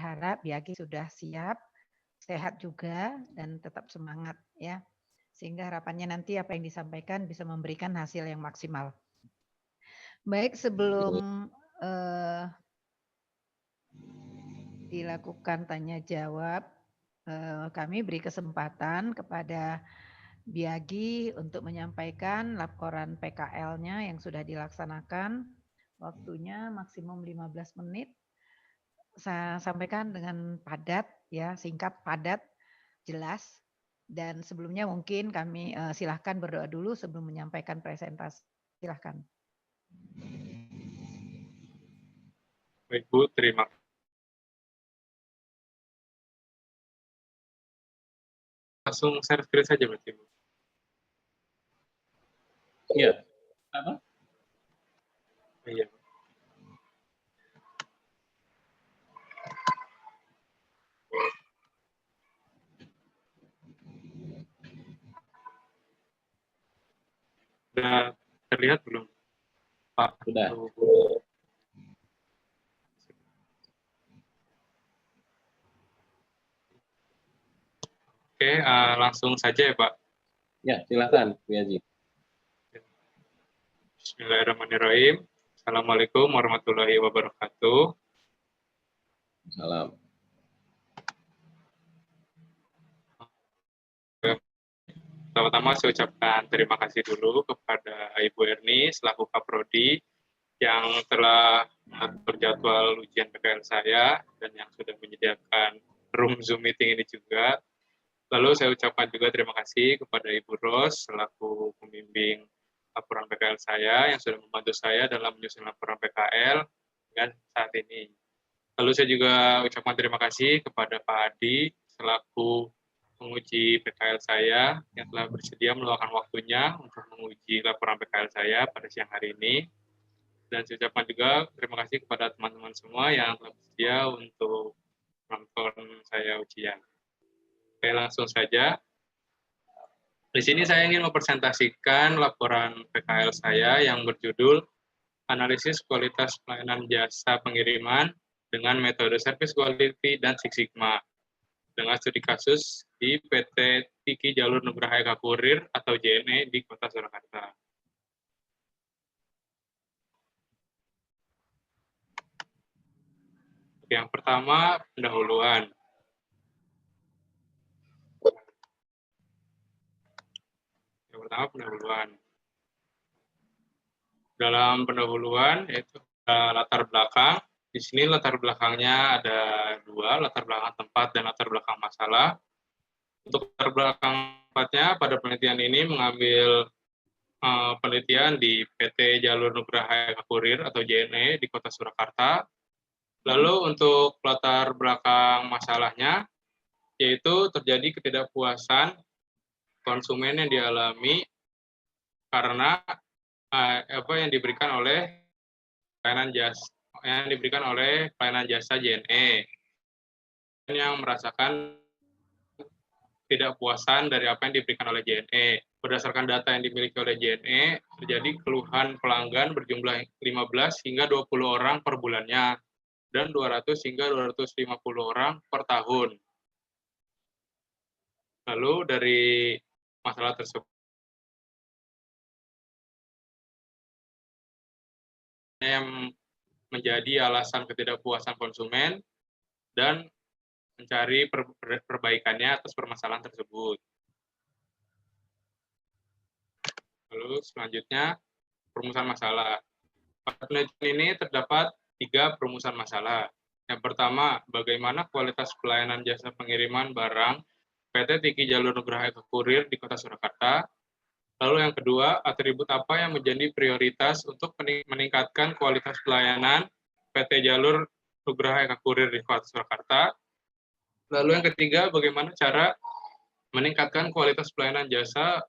berharap Biagi sudah siap, sehat juga, dan tetap semangat ya. Sehingga harapannya nanti apa yang disampaikan bisa memberikan hasil yang maksimal. Baik, sebelum dilakukan tanya jawab, kami beri kesempatan kepada Biagi untuk menyampaikan laporan PKL-nya yang sudah dilaksanakan. Waktunya maksimum 15 menit. Saya sampaikan dengan padat ya, singkat, padat, jelas. Dan sebelumnya mungkin kami silahkan berdoa dulu sebelum menyampaikan presentasi. Silahkan. Baik Bu, terima kasih. Langsung share screen saja berarti Bu. Iya. Apa? Iya. Sudah terlihat belum, Pak? Sudah. Oke, langsung saja ya Pak. Ya, silakan, Bu Yazi. Bismillahirrahmanirrahim. Assalamualaikum warahmatullahi wabarakatuh. Salam. Pertama-tama saya ucapkan terima kasih dulu kepada Ibu Erni selaku Kaprodi yang telah mengatur jadwal ujian PKL saya dan yang sudah menyediakan room Zoom meeting ini juga. Lalu saya ucapkan juga terima kasih kepada Ibu Ros selaku pembimbing laporan PKL saya yang sudah membantu saya dalam menyusun laporan PKL dengan saat ini. Lalu saya juga ucapkan terima kasih kepada Pak Adi selaku penguji PKL saya yang telah bersedia meluangkan waktunya untuk menguji laporan PKL saya pada siang hari ini. Dan saya ucapkan juga terima kasih kepada teman-teman semua yang telah bersedia untuk menonton saya ujian. Oke, langsung saja. Di sini saya ingin mempresentasikan laporan PKL saya yang berjudul Analisis Kualitas Pelayanan Jasa Pengiriman dengan metode Service Quality dan Six Sigma dengan studi kasus di PT Tiki Jalur Nugraha Eka Kurir atau JNE di Kota Surakarta. Yang pertama, pendahuluan. Yang pertama, pendahuluan. Dalam pendahuluan, yaitu latar belakang. Di sini latar belakangnya ada dua, latar belakang tempat dan latar belakang masalah. Untuk latar belakang tempatnya, pada penelitian ini mengambil penelitian di PT Jalur Nugraha Eka Kurir atau JNE di Kota Surakarta. Lalu untuk latar belakang masalahnya, yaitu terjadi ketidakpuasan konsumen yang dialami karena apa yang diberikan oleh pelayanan jasa JNE yang merasakan ketidakpuasan dari apa yang diberikan oleh JNE. Berdasarkan data yang dimiliki oleh JNE, terjadi keluhan pelanggan berjumlah 15 hingga 20 orang per bulannya dan 200 hingga 250 orang per tahun. Lalu dari masalah tersebut yang menjadi alasan ketidakpuasan konsumen dan mencari perbaikannya atas permasalahan tersebut. Lalu selanjutnya, perumusan masalah. Pada penelitian ini terdapat 3 perumusan masalah. Yang pertama, bagaimana kualitas pelayanan jasa pengiriman barang PT Tiki Jalur Nugraha Eka Kurir di Kota Surakarta. Lalu yang kedua, atribut apa yang menjadi prioritas untuk meningkatkan kualitas pelayanan PT Jalur Nugraha Eka Kurir di Kota Surakarta. Lalu yang ketiga, bagaimana cara meningkatkan kualitas pelayanan jasa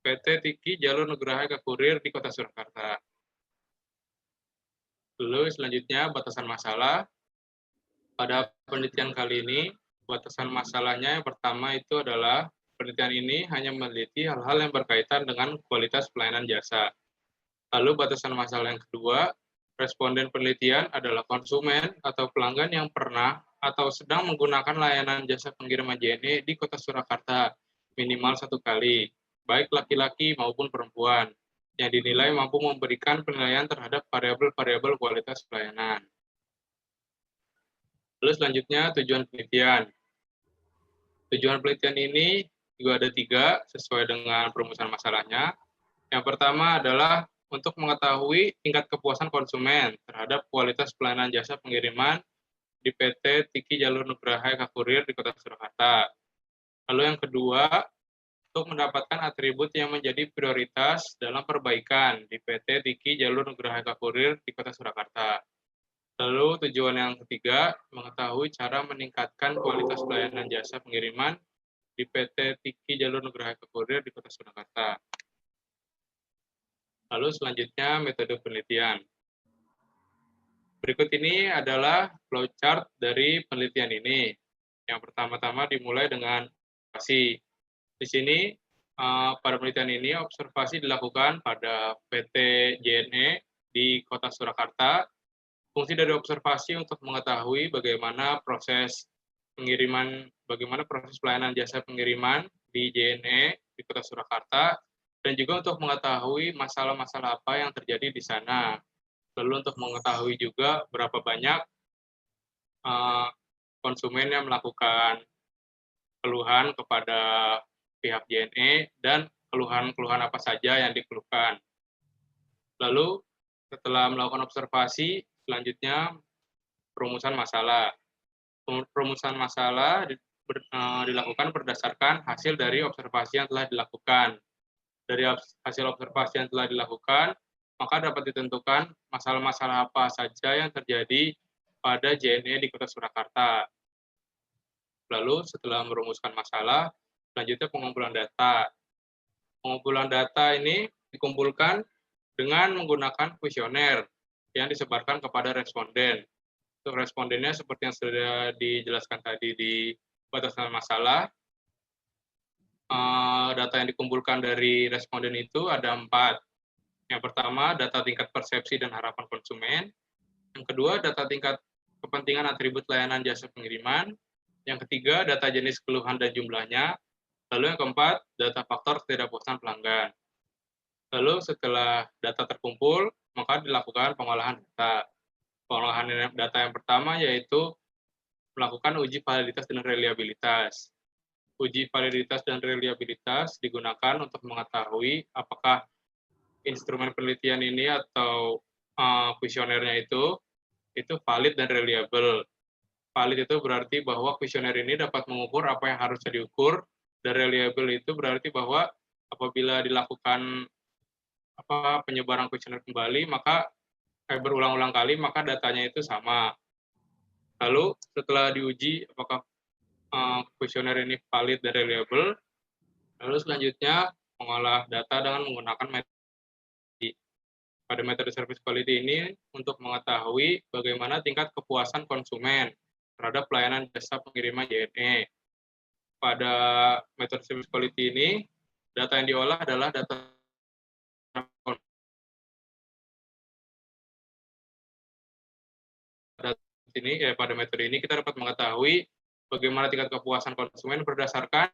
PT Tiki Jalur Nugraha Eka Kurir di Kota Surakarta. Lalu selanjutnya, batasan masalah. Pada penelitian kali ini, batasan masalahnya yang pertama itu adalah penelitian ini hanya meneliti hal-hal yang berkaitan dengan kualitas pelayanan jasa. Lalu batasan masalah yang kedua, responden penelitian adalah konsumen atau pelanggan yang pernah atau sedang menggunakan layanan jasa pengiriman JNE di Kota Surakarta minimal 1 kali, baik laki-laki maupun perempuan, yang dinilai mampu memberikan penilaian terhadap variabel-variabel kualitas pelayanan. Lalu selanjutnya tujuan penelitian. Tujuan penelitian ini juga ada 3 sesuai dengan perumusan masalahnya. Yang pertama adalah untuk mengetahui tingkat kepuasan konsumen terhadap kualitas pelayanan jasa pengiriman di PT Tiki Jalur Nugraha Eka Kurir di Kota Surakarta. Lalu yang kedua, untuk mendapatkan atribut yang menjadi prioritas dalam perbaikan di PT Tiki Jalur Nugraha Eka Kurir di Kota Surakarta. Lalu tujuan yang ketiga, mengetahui cara meningkatkan kualitas pelayanan jasa pengiriman di PT Tiki Jalur Nugraha Eka Kurir di Kota Surakarta. Lalu selanjutnya metode penelitian. Berikut ini adalah flowchart dari penelitian ini. Yang pertama-tama dimulai dengan observasi. Di sini pada penelitian ini observasi dilakukan pada PT JNE di Kota Surakarta. Fungsi dari observasi untuk mengetahui bagaimana proses pengiriman, bagaimana proses pelayanan jasa pengiriman di JNE di Kota Surakarta, dan juga untuk mengetahui masalah-masalah apa yang terjadi di sana. Lalu untuk mengetahui juga berapa banyak konsumen yang melakukan keluhan kepada pihak JNE dan keluhan-keluhan apa saja yang dikeluhkan. Lalu setelah melakukan observasi, selanjutnya perumusan masalah. Perumusan masalah dilakukan berdasarkan hasil dari observasi yang telah dilakukan. Dari hasil observasi yang telah dilakukan, maka dapat ditentukan masalah-masalah apa saja yang terjadi pada JNE di Kota Surakarta. Lalu setelah merumuskan masalah, selanjutnya pengumpulan data. Pengumpulan data ini dikumpulkan dengan menggunakan kuesioner yang disebarkan kepada responden. Untuk respondennya seperti yang sudah dijelaskan tadi di batasan masalah, data yang dikumpulkan dari responden itu ada 4. Yang pertama, data tingkat persepsi dan harapan konsumen. Yang kedua, data tingkat kepentingan atribut layanan jasa pengiriman. Yang ketiga, data jenis keluhan dan jumlahnya. Lalu yang keempat, data faktor ketidakpuasan pelanggan. Lalu setelah data terkumpul, maka dilakukan pengolahan data. Pengolahan data yang pertama yaitu melakukan uji validitas dan reliabilitas. Uji validitas dan reliabilitas digunakan untuk mengetahui apakah instrumen penelitian ini atau kuesionernya itu valid dan reliable. Valid itu berarti bahwa kuesioner ini dapat mengukur apa yang harusnya diukur, dan reliable itu berarti bahwa apabila dilakukan penyebaran kuesioner kembali, maka berulang-ulang kali, maka datanya itu sama. Lalu setelah diuji apakah kuesioner ini valid dan reliable, lalu selanjutnya mengolah data dengan menggunakan metode. Pada metode service quality ini untuk mengetahui bagaimana tingkat kepuasan konsumen terhadap pelayanan jasa pengiriman JNE. Pada metode service quality ini, data yang diolah adalah data ini. Pada metode ini kita dapat mengetahui bagaimana tingkat kepuasan konsumen berdasarkan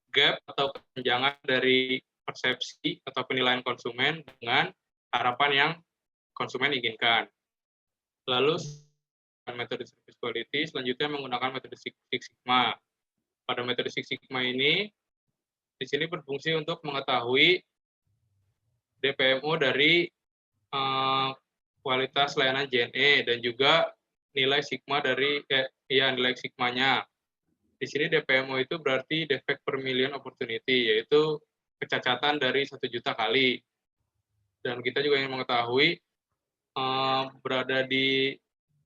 gap atau kesenjangan dari persepsi atau penilaian konsumen dengan harapan yang konsumen inginkan. Lalu metode service quality selanjutnya menggunakan metode Six Sigma. Pada metode Six Sigma ini di sini berfungsi untuk mengetahui DPMO dari kualitas layanan JNE dan juga nilai sigma dari nilai sigmanya. Di sini DPMO itu berarti defect per million opportunity, yaitu kecacatan dari 1 juta kali. Dan kita juga ingin mengetahui berada di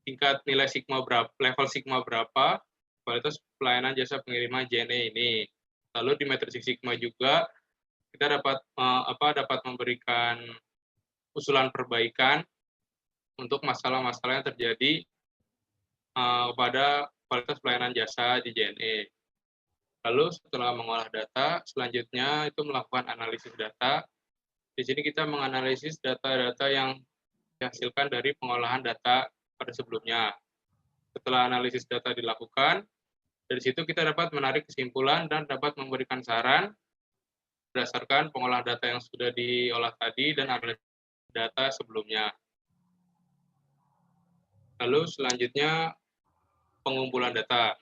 tingkat nilai sigma berapa, level sigma berapa kualitas pelayanan jasa pengiriman JNE ini. Lalu di metode Six Sigma juga kita dapat memberikan usulan perbaikan untuk masalah-masalah yang terjadi pada kualitas pelayanan jasa di JNE. Lalu setelah mengolah data, selanjutnya itu melakukan analisis data. Di sini kita menganalisis data-data yang dihasilkan dari pengolahan data pada sebelumnya. Setelah analisis data dilakukan, dari situ kita dapat menarik kesimpulan dan dapat memberikan saran berdasarkan pengolahan data yang sudah diolah tadi dan analisis data sebelumnya. Lalu selanjutnya pengumpulan data.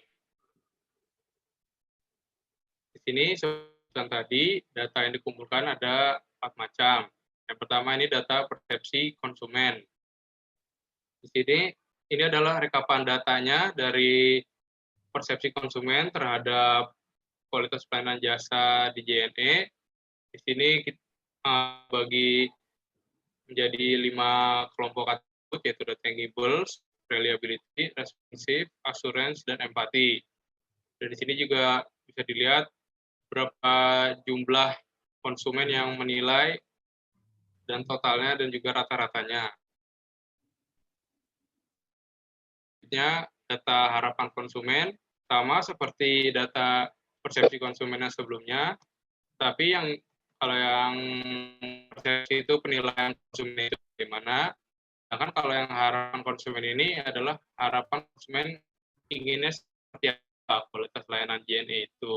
Di sini seperti tadi, data yang dikumpulkan ada 4 macam. Yang pertama ini data persepsi konsumen. Di sini ini adalah rekapan datanya dari persepsi konsumen terhadap kualitas pelayanan jasa di JNE. Di sini kita bagi menjadi 5 kelompok atribut, yaitu the tangibles, reliability, responsive, assurance, dan empati. Dan di sini juga bisa dilihat berapa jumlah konsumen yang menilai dan totalnya dan juga rata-ratanya. Data harapan konsumen sama seperti data persepsi konsumen yang sebelumnya, tapi kalau yang persepsi itu penilaian konsumen itu bagaimana, sedangkan kalau yang harapan konsumen ini adalah harapan konsumen inginnya seperti apa kualitas layanan JNE itu.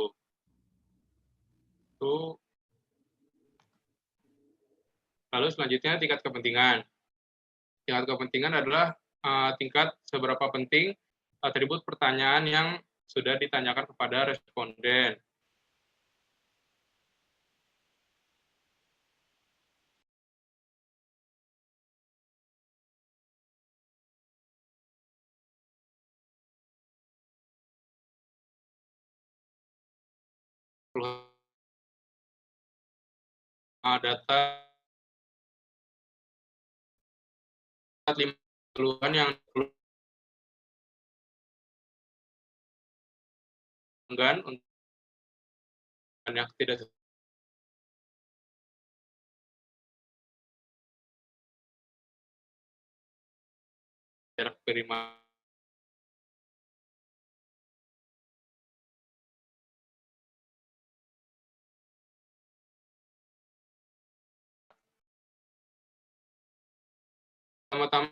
Lalu selanjutnya tingkat kepentingan. Tingkat kepentingan adalah tingkat seberapa penting atribut pertanyaan yang sudah ditanyakan kepada responden. Data 5 keluhan yang enggan untuk yang tidak jarak terima. Pertama-tama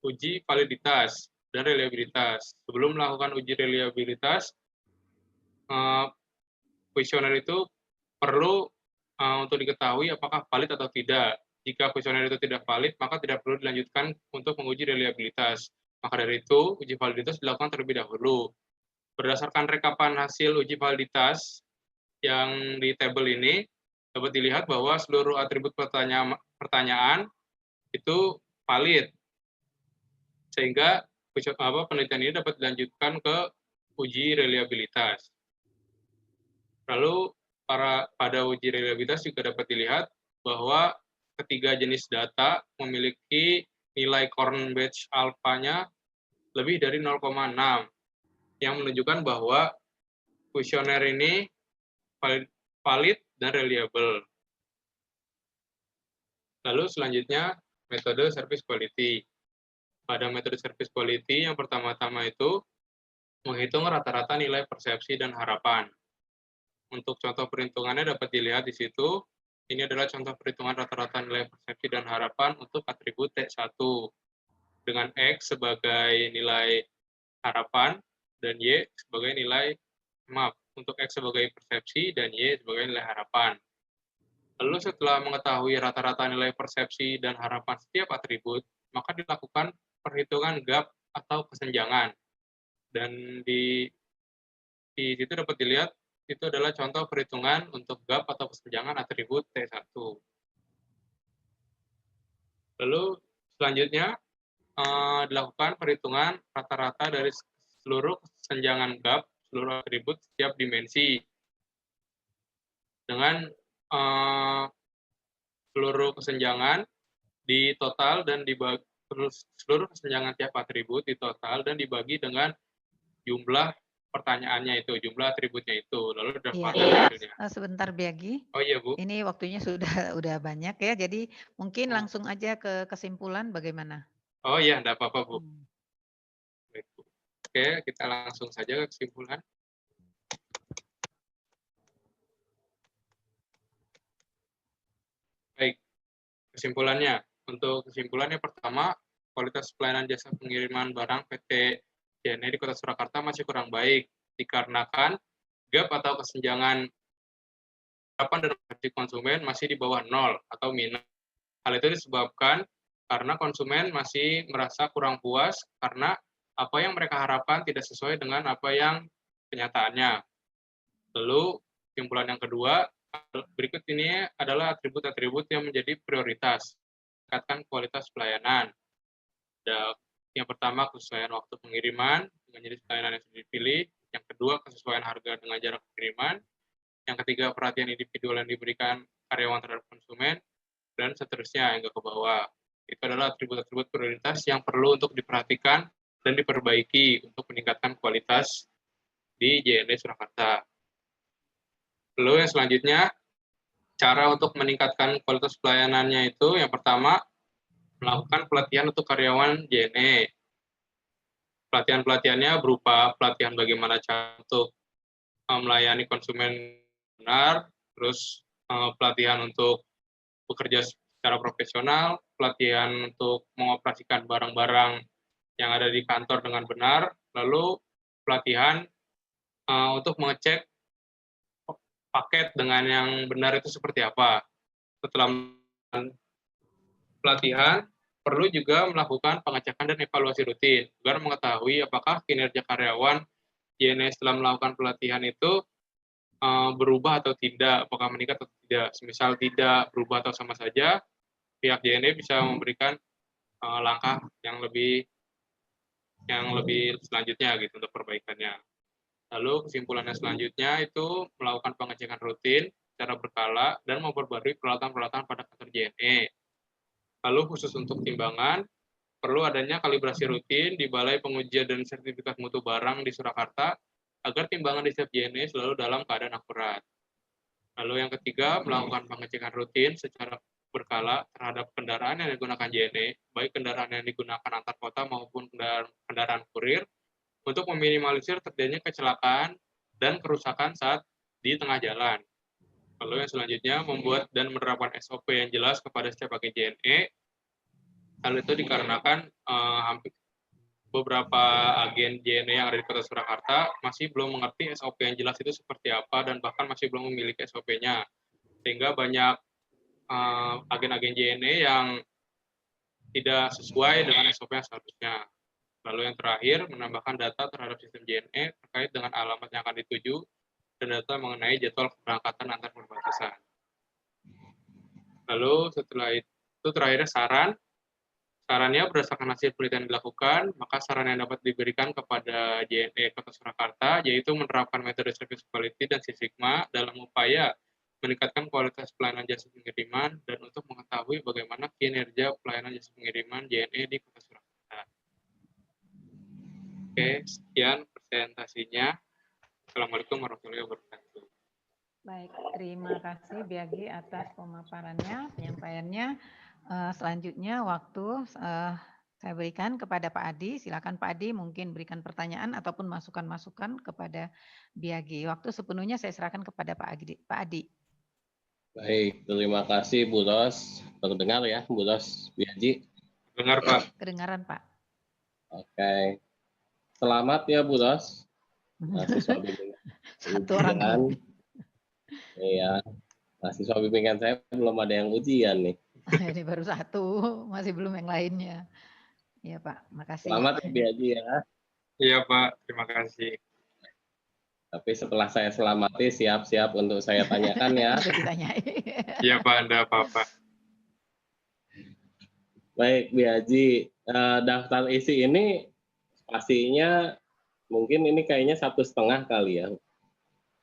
uji validitas dan reliabilitas. Sebelum melakukan uji reliabilitas, kuesioner itu perlu untuk diketahui apakah valid atau tidak. Jika kuesioner itu tidak valid, maka tidak perlu dilanjutkan untuk menguji reliabilitas. Maka dari itu, uji validitas dilakukan terlebih dahulu. Berdasarkan rekapan hasil uji validitas yang di tabel ini, dapat dilihat bahwa seluruh atribut pertanyaan itu valid. Sehingga penelitian ini dapat dilanjutkan ke uji reliabilitas. Lalu pada uji reliabilitas juga dapat dilihat bahwa ketiga jenis data memiliki nilai Corn Batch alpha-nya lebih dari 0,6 yang menunjukkan bahwa kuesioner ini valid dan reliable. Lalu selanjutnya metode service quality. Pada metode service quality yang pertama-tama itu menghitung rata-rata nilai persepsi dan harapan. Untuk contoh perhitungannya dapat dilihat di situ. Ini adalah contoh perhitungan rata-rata nilai persepsi dan harapan untuk atribut T1 dengan X sebagai nilai harapan dan Y sebagai nilai untuk X sebagai persepsi dan Y sebagai nilai harapan. Lalu setelah mengetahui rata-rata nilai persepsi dan harapan setiap atribut, maka dilakukan perhitungan gap atau kesenjangan. Dan di situ dapat dilihat itu adalah contoh perhitungan untuk gap atau kesenjangan atribut T1. Lalu selanjutnya dilakukan perhitungan rata-rata dari seluruh kesenjangan gap, seluruh atribut setiap dimensi. Dengan seluruh kesenjangan di total dan dibagi seluruh kesenjangan tiap atribut di total dan dibagi dengan jumlah pertanyaannya itu, jumlah atributnya itu. Lalu dapatkan hasilnya. Sebentar Biagi. Oh iya Bu. Ini waktunya udah banyak ya, jadi mungkin langsung aja ke kesimpulan bagaimana? Oh iya, enggak apa-apa Bu. Baik, Bu. Oke, kita langsung saja ke kesimpulan. Baik, kesimpulannya. Untuk kesimpulannya pertama, kualitas pelayanan jasa pengiriman barang PT JNE di Kota Surakarta masih kurang baik, dikarenakan gap atau kesenjangan harapan dan ekspektasi konsumen masih di bawah 0 atau minus. Hal itu disebabkan karena konsumen masih merasa kurang puas karena apa yang mereka harapkan tidak sesuai dengan apa yang kenyataannya. Lalu, kesimpulan yang kedua, berikut ini adalah atribut-atribut yang menjadi prioritas meningkatkan kualitas pelayanan. Yang pertama, kesesuaian waktu pengiriman dengan jenis pelayanan yang sudah dipilih. Yang kedua, kesesuaian harga dengan jarak pengiriman. Yang ketiga, perhatian individual yang diberikan karyawan terhadap konsumen. Dan seterusnya hingga ke bawah. Itu adalah atribut-atribut prioritas yang perlu untuk diperhatikan dan diperbaiki untuk meningkatkan kualitas di JNE Surakarta. Lalu yang selanjutnya, cara untuk meningkatkan kualitas pelayanannya itu yang pertama, melakukan pelatihan untuk karyawan JNE. Pelatihan-pelatihannya berupa pelatihan bagaimana cara untuk melayani konsumen benar, terus pelatihan untuk bekerja secara profesional, pelatihan untuk mengoperasikan barang-barang yang ada di kantor dengan benar, lalu pelatihan untuk mengecek paket dengan yang benar itu seperti apa. Setelah pelatihan, perlu juga melakukan pengecekan dan evaluasi rutin agar mengetahui apakah kinerja karyawan JNE setelah melakukan pelatihan itu berubah atau tidak, apakah meningkat atau tidak. Semisal tidak berubah atau sama saja, pihak JNE bisa memberikan langkah yang lebih selanjutnya gitu untuk perbaikannya. Lalu kesimpulannya selanjutnya itu melakukan pengecekan rutin secara berkala dan memperbarui peralatan-peralatan pada kantor JNE. Lalu khusus untuk timbangan, perlu adanya kalibrasi rutin di Balai Pengujian dan Sertifikat Mutu Barang di Surakarta agar timbangan di setiap JNE selalu dalam keadaan akurat. Lalu yang ketiga, melakukan pengecekan rutin secara berkala terhadap kendaraan yang digunakan JNE, baik kendaraan yang digunakan antar kota maupun kendaraan kurir, untuk meminimalisir terjadinya kecelakaan dan kerusakan saat di tengah jalan. Lalu yang selanjutnya, membuat dan menerapkan SOP yang jelas kepada setiap agen JNE. Hal itu dikarenakan hampir beberapa agen JNE yang ada di Kota Surakarta masih belum mengerti SOP yang jelas itu seperti apa dan bahkan masih belum memiliki SOP-nya. Sehingga banyak agen-agen JNE yang tidak sesuai dengan SOP yang seharusnya. Lalu yang terakhir, menambahkan data terhadap sistem JNE terkait dengan alamat yang akan dituju dan data mengenai jadwal keberangkatan antar perbatasan. Lalu setelah itu terakhirnya sarannya berdasarkan hasil penelitian dilakukan, maka saran yang dapat diberikan kepada JNE Kota Surakarta yaitu menerapkan metode service quality dan Six Sigma dalam upaya meningkatkan kualitas pelayanan jasa pengiriman dan untuk mengetahui bagaimana kinerja pelayanan jasa pengiriman JNE di Kota Surakarta. Oke, sekian presentasinya. Assalamualaikum warahmatullahi wabarakatuh. Baik, terima kasih Biagi atas pemaparannya, penyampaiannya. Selanjutnya waktu saya berikan kepada Pak Adi. Silakan Pak Adi mungkin berikan pertanyaan ataupun masukan-masukan kepada Biagi. Waktu sepenuhnya saya serahkan kepada Pak Adi. Baik, terima kasih Bu Ros. Terdengar ya Bu Ros Biaji? Dengar Pak. Kedengaran Pak. Oke. Selamat ya Bu Ros. Mahasiswa bimbingan. Satu orang. Iya. Mahasiswa bimbingan saya belum ada yang ujian nih. Ini baru satu, masih belum yang lainnya. Iya Pak, makasih. Selamat ya Biaji ya. Iya Pak, terima kasih. Tapi setelah saya selamati, siap-siap untuk saya tanyakan ya. Iya Pak, enggak apa-apa. Baik Biaji, daftar isi ini pastinya mungkin ini kayaknya 1,5 kali ya,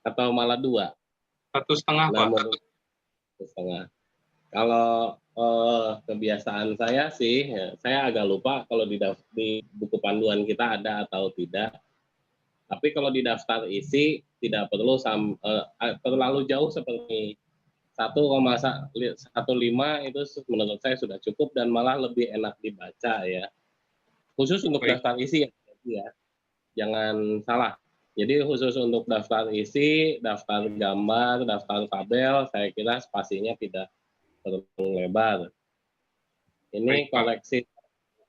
atau malah 2. 1,5 Pak. 1,5. Kalau kebiasaan saya sih, saya agak lupa kalau di buku panduan kita ada atau tidak. Tapi kalau di daftar isi tidak perlu terlalu jauh seperti 1,15 itu menurut saya sudah cukup dan malah lebih enak dibaca ya. Khusus untuk daftar isi ya. Jangan salah. Jadi khusus untuk daftar isi, daftar gambar, daftar tabel, saya kira spasinya tidak terlalu lebar. Ini koleksi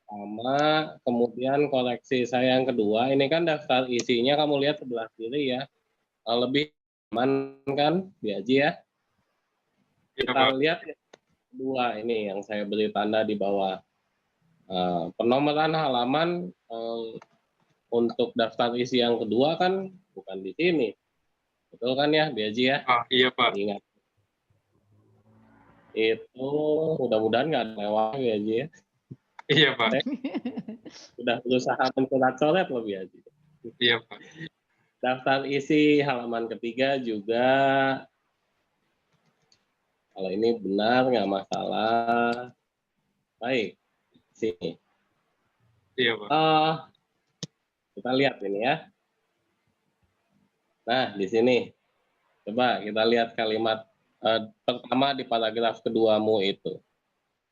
pertama, kemudian koreksi saya yang kedua. Ini kan daftar isinya kamu lihat sebelah kiri ya. Lebih aman kan, Biaji ya? Iya, Kita Pak. lihat yang kedua ini yang saya beri tanda di bawah. Penomoran halaman untuk daftar isi yang kedua kan bukan di sini. Betul kan ya, Biaji ya? Iya, Pak. Ingat. Itu mudah-mudahan nggak lewat Biaji ya. Iya, Pak. Sudah berusaha mencoret-coret loh Biaji. Iya, Pak. Daftar isi halaman ketiga juga, kalau ini benar nggak masalah. Baik, sini. Iya, Pak. Kita lihat ini ya. Nah, di sini. Coba kita lihat kalimat pertama di paragraf keduamu itu.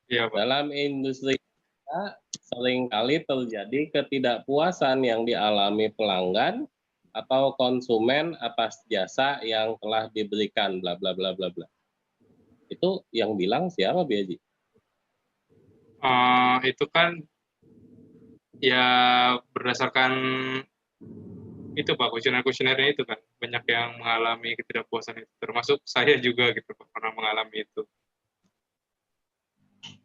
Iya, Pak. Dalam industri kita seringkali terjadi ketidakpuasan yang dialami pelanggan atau konsumen atas jasa yang telah diberikan, bla bla bla bla bla. Itu yang bilang siapa, Biaji? Itu kan ya berdasarkan itu Pak, kuesioner-kuesionernya itu kan banyak yang mengalami ketidakpuasan itu, termasuk saya juga gitu Pak, pernah mengalami itu.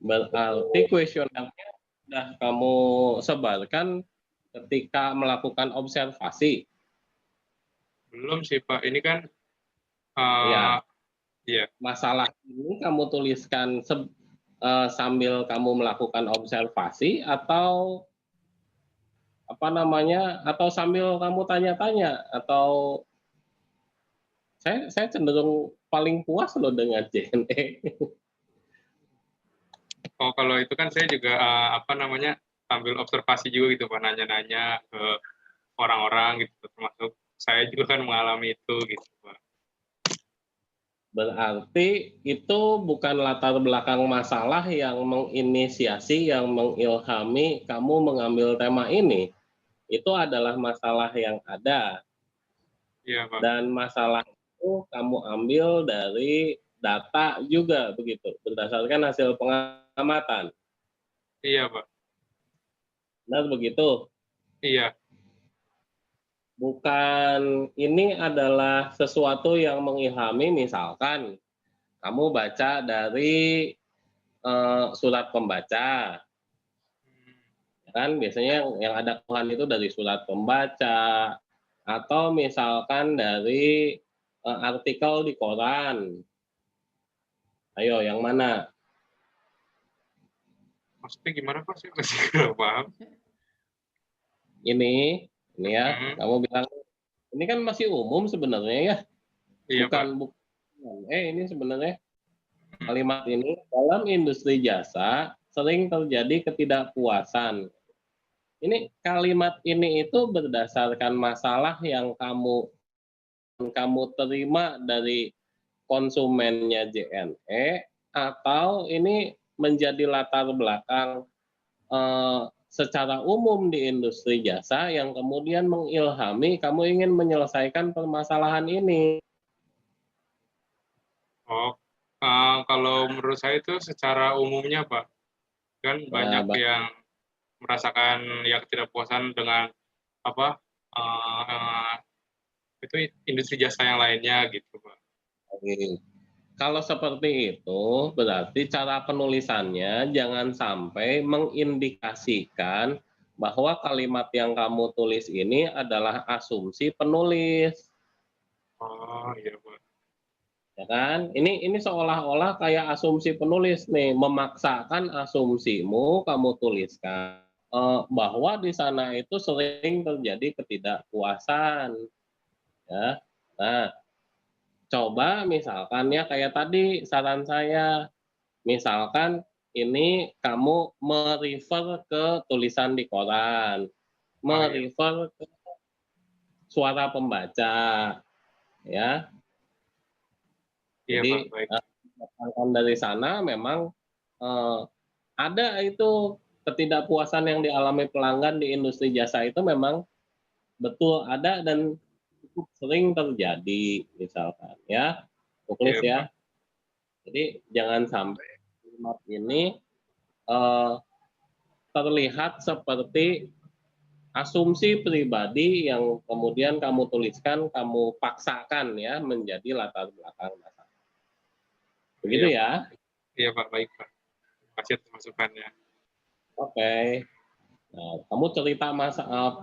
Berarti kuesionernya sudah kamu sebarkan ketika melakukan observasi? Belum sih Pak, ini kan Ya, iya. masalah ini kamu tuliskan sambil kamu melakukan observasi atau apa namanya, atau sambil kamu tanya-tanya, atau saya cenderung paling puas loh dengan JNE. Oh kalau itu kan saya juga apa namanya sambil observasi juga gitu Pak, nanya-nanya ke orang-orang gitu, termasuk saya juga kan mengalami itu gitu Pak. Berarti itu bukan latar belakang masalah yang menginisiasi, yang mengilhami kamu mengambil tema ini. Itu adalah masalah yang ada. Iya Pak. Dan masalah itu kamu ambil dari data juga begitu, berdasarkan hasil pengamatan. Iya Pak. Benar begitu? Iya. Bukan ini adalah sesuatu yang mengilhami, misalkan kamu baca dari surat pembaca, kan biasanya yang ada keluhan itu dari surat pembaca, atau misalkan dari artikel di koran. Ayo, yang mana? Maksudnya gimana Pak? Saya masih kurang paham. Ini ya, kamu bilang ini kan masih umum sebenarnya ya. Iya Pak. Bukan. Ini sebenarnya kalimat ini, dalam industri jasa sering terjadi ketidakpuasan. Ini kalimat ini itu berdasarkan masalah yang kamu terima dari konsumennya JNE, atau ini menjadi latar belakang secara umum di industri jasa yang kemudian mengilhami kamu ingin menyelesaikan permasalahan ini. Oh, kalau menurut saya itu secara umumnya Pak, kan banyak yang merasakan ya ketidakpuasan dengan apa itu industri jasa yang lainnya gitu Pak. Kalau seperti itu, berarti cara penulisannya jangan sampai mengindikasikan bahwa kalimat yang kamu tulis ini adalah asumsi penulis. Oh iya Pak. Ya kan? Ini seolah-olah kayak asumsi penulis nih, memaksakan asumsimu kamu tuliskan bahwa di sana itu sering terjadi ketidakpuasan. Ya. Nah, coba misalkan ya kayak tadi saran saya, misalkan ini kamu merefer ke tulisan di koran, merefer ke suara pembaca, ya. Iya Jadi Pak, baik. dari sana memang ada itu ketidakpuasan yang dialami pelanggan di industri jasa itu memang betul ada dan cukup sering terjadi, misalkan ya, tulis Iya ya. Pak. Jadi jangan sampai kalimat ini terlihat seperti asumsi pribadi yang kemudian kamu tuliskan, kamu paksakan ya menjadi latar belakang masalah. Begitu ya? Iya Pak, baik Pak. Terima kasih atas masukannya. Oke. Nah, kamu cerita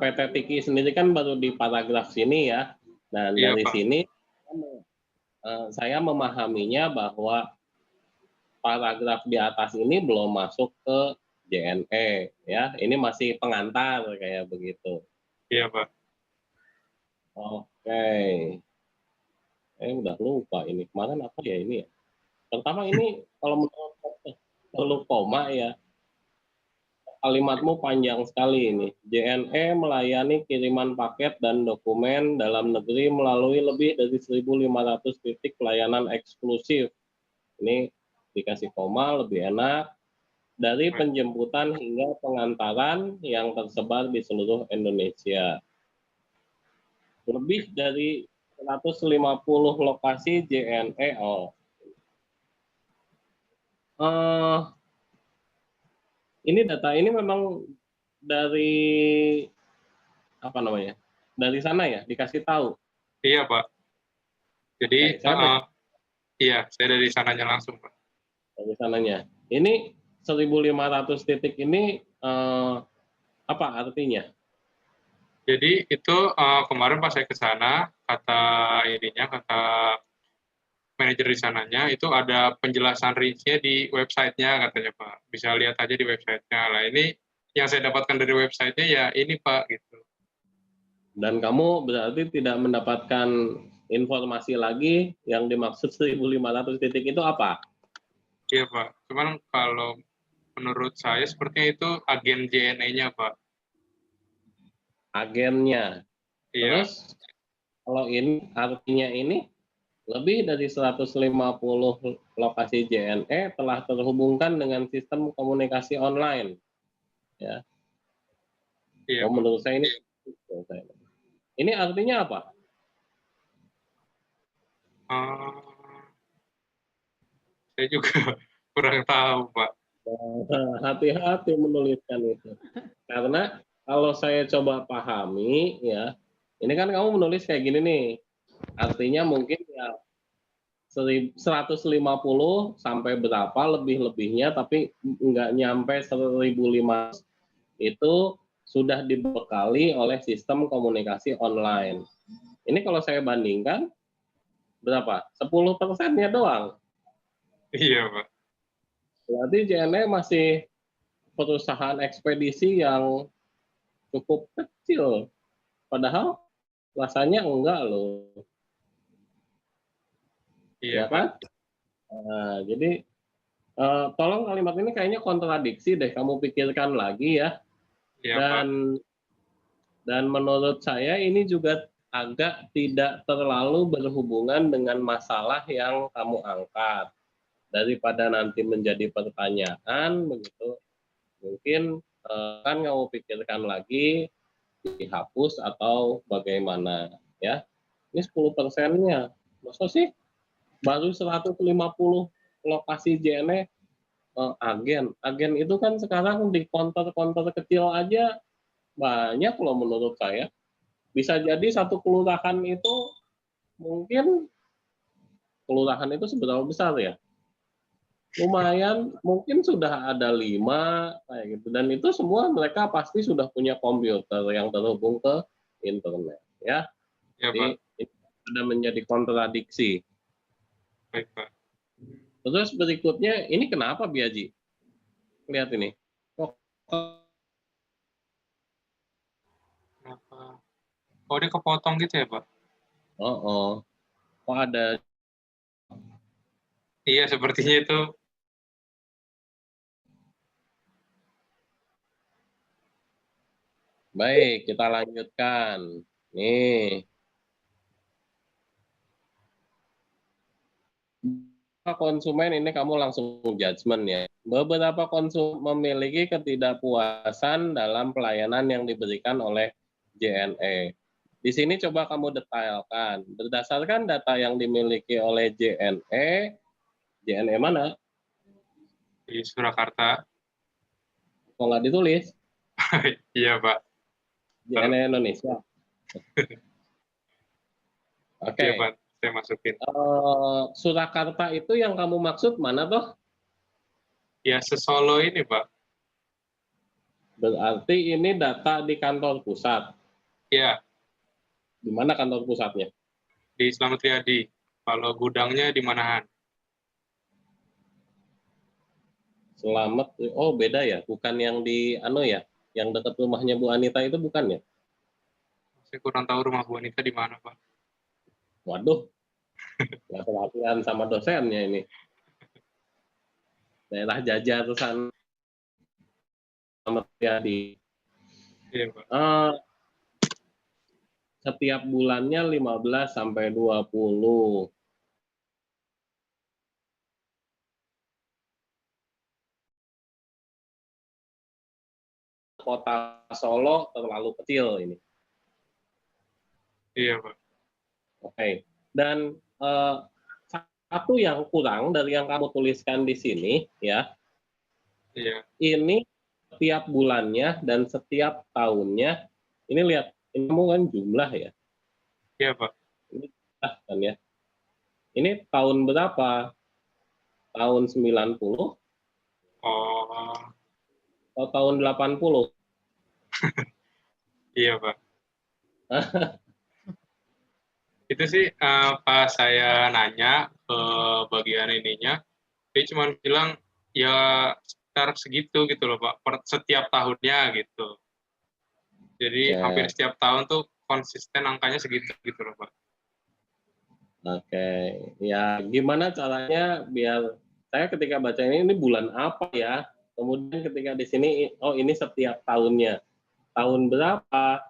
PT Tiki sendiri kan baru di paragraf sini ya. Dan Iya, dari Pak. sini saya memahaminya bahwa paragraf di atas ini belum masuk ke JNE ya. Ini masih pengantar kayak begitu. Iya Pak. Oke. Udah lupa ini. Kemarin apa ya ini ya? Pertama ini kalau menurut koma ya. Kalimatmu panjang sekali ini. JNE melayani kiriman paket dan dokumen dalam negeri melalui lebih dari 1.500 titik pelayanan eksklusif. Ini dikasih koma lebih enak. Dari penjemputan hingga pengantaran yang tersebar di seluruh Indonesia. Lebih dari 150 lokasi JNE. Ini data ini memang dari apa namanya? Dari sana ya, dikasih tahu. Iya Pak. Jadi iya, saya dari sananya langsung Pak. Dari sananya. Ini 1.500 titik ini apa artinya? Jadi itu kemarin pas saya ke sana, kata manajer di sananya, itu ada penjelasan rincinya di websitenya katanya Pak. Bisa lihat aja di websitenya. Lah ini yang saya dapatkan dari websitenya ya ini Pak gitu. Dan kamu berarti tidak mendapatkan informasi lagi yang dimaksud 1.500 titik itu apa? Iya Pak. Cuman kalau menurut saya sepertinya itu agen JNE-nya Pak. Agennya. Iya. Terus kalau ini artinya ini lebih dari 150 lokasi JNE telah terhubungkan dengan sistem komunikasi online. Ya. Iya, Menurut saya ini artinya apa? Saya juga kurang tahu, Pak. Hati-hati menuliskan itu. Karena kalau saya coba pahami, ya, ini kan kamu menulis kayak gini nih. Artinya mungkin ya 150 sampai berapa lebih-lebihnya, tapi nggak nyampe 1.500 itu sudah dibekali oleh sistem komunikasi online. Ini kalau saya bandingkan berapa? 10%-nya doang. Iya, Pak. Berarti JNE masih perusahaan ekspedisi yang cukup kecil. Padahal rasanya enggak loh. Iya, Ya kan? Pak. Nah, jadi tolong kalimat ini kayaknya kontradiksi deh, kamu pikirkan lagi ya. Iya, Dan Pak. dan menurut saya ini juga agak tidak terlalu berhubungan dengan masalah yang kamu angkat. Daripada nanti menjadi pertanyaan begitu, mungkin kan kamu pikirkan lagi dihapus atau bagaimana ya. Ini 10%-nya. Masa sih baru 150 lokasi JNE agen itu kan sekarang di konter-konter kecil aja banyak loh menurut saya. Bisa jadi satu kelurahan itu mungkin kelurahan itu seberapa besar ya? Lumayan, mungkin sudah ada 5 kayak gitu, dan itu semua mereka pasti sudah punya komputer yang terhubung ke internet ya. Iya, Jadi Pak. itu ada menjadi kontradiksi. Baik, Pak. Terus berikutnya ini kenapa Biaji? Lihat ini. Kenapa? Oh, dia kepotong gitu ya, Pak? Kok ada? Iya, sepertinya itu. Baik, kita lanjutkan. Nih. Konsumen ini kamu langsung judgement ya. Beberapa konsumen memiliki ketidakpuasan dalam pelayanan yang diberikan oleh JNE. Di sini coba kamu detailkan. Berdasarkan data yang dimiliki oleh JNE mana? Di Surakarta. Kok nggak ditulis? Iya, Pak. JNE Indonesia. Oke. Iya, Pak. Saya masukin. Surakarta itu yang kamu maksud mana toh? Ya, sesolo ini, Pak. Berarti ini data di kantor pusat. Iya, Di mana kantor pusatnya? di Slamet Riyadi. Kalau gudangnya di Manahan. Selamat. Oh, beda ya. Bukan yang di ya, yang dekat rumahnya Bu Anita itu bukan ya? Saya kurang tahu rumah Bu Anita di mana, Pak. Waduh, nggak perhatian sama dosennya ini. Daerah Jajar tuh sana. Selamat Riyadi. Iya, Pak. Setiap bulannya 15 sampai 20. Kota Solo terlalu kecil ini. Iya, Pak. Oke. Dan satu yang kurang dari yang kamu tuliskan di sini, ya, Iya. ini setiap bulannya dan setiap tahunnya. Ini lihat, ini kamu kan jumlah ya. Iya, Pak. Ini kan ya. Ini tahun berapa? Tahun 90 Oh, atau tahun 80? iya, Pak. Itu sih pas saya nanya ke bagian ininya, dia cuma bilang ya sekitar segitu gitu loh, Pak, per setiap tahunnya gitu. Jadi hampir setiap tahun tuh konsisten angkanya segitu gitu loh, Pak. Oke, ya gimana caranya biar saya ketika baca ini bulan apa ya? Kemudian ketika di sini, oh ini setiap tahunnya. Tahun berapa?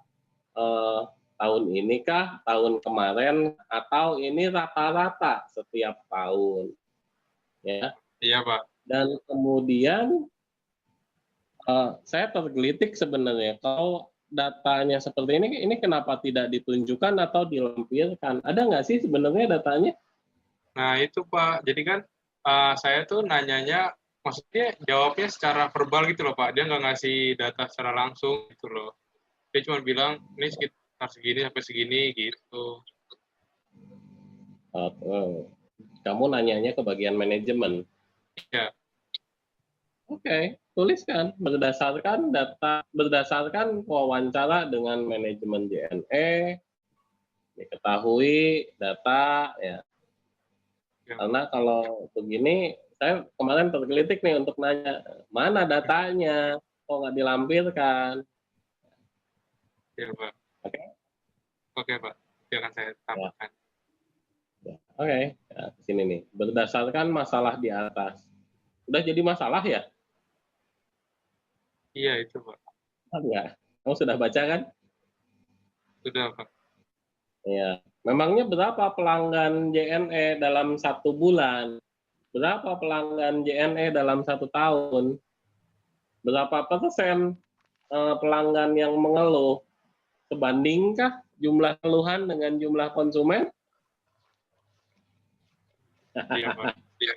Tahun ini kah? Tahun kemarin? Atau ini rata-rata setiap tahun? Ya. Iya, Pak. Dan kemudian saya tergelitik sebenarnya kalau datanya seperti ini kenapa tidak ditunjukkan atau dilampirkan? Ada nggak sih sebenarnya datanya? Nah, itu Pak. Jadi kan saya tuh nanyanya, maksudnya jawabnya secara verbal gitu loh, Pak. Dia nggak ngasih data secara langsung gitu loh. Dia cuma bilang, ini sekitar segini sampai segini gitu. Kamu nanyanya ke bagian manajemen. Ya. Oke, tuliskan berdasarkan wawancara dengan manajemen JNE, diketahui data ya. Karena kalau begini, saya kemarin tergelitik nih untuk nanya mana datanya, kok nggak dilampirkan? Iya, Pak. Oke. Oke, Pak. Itu akan saya tambahkan. Ya. Oke, ya, sini nih. Berdasarkan masalah di atas. Udah jadi masalah ya? Iya, itu Pak. Enggak. Kamu sudah baca kan? Sudah, Pak. Ya. Memangnya berapa pelanggan JNE dalam 1 bulan? Berapa pelanggan JNE dalam 1 tahun? Berapa persen pelanggan yang mengeluh? Sebandingkah jumlah keluhan dengan jumlah konsumen? Iya, Pak. Iya.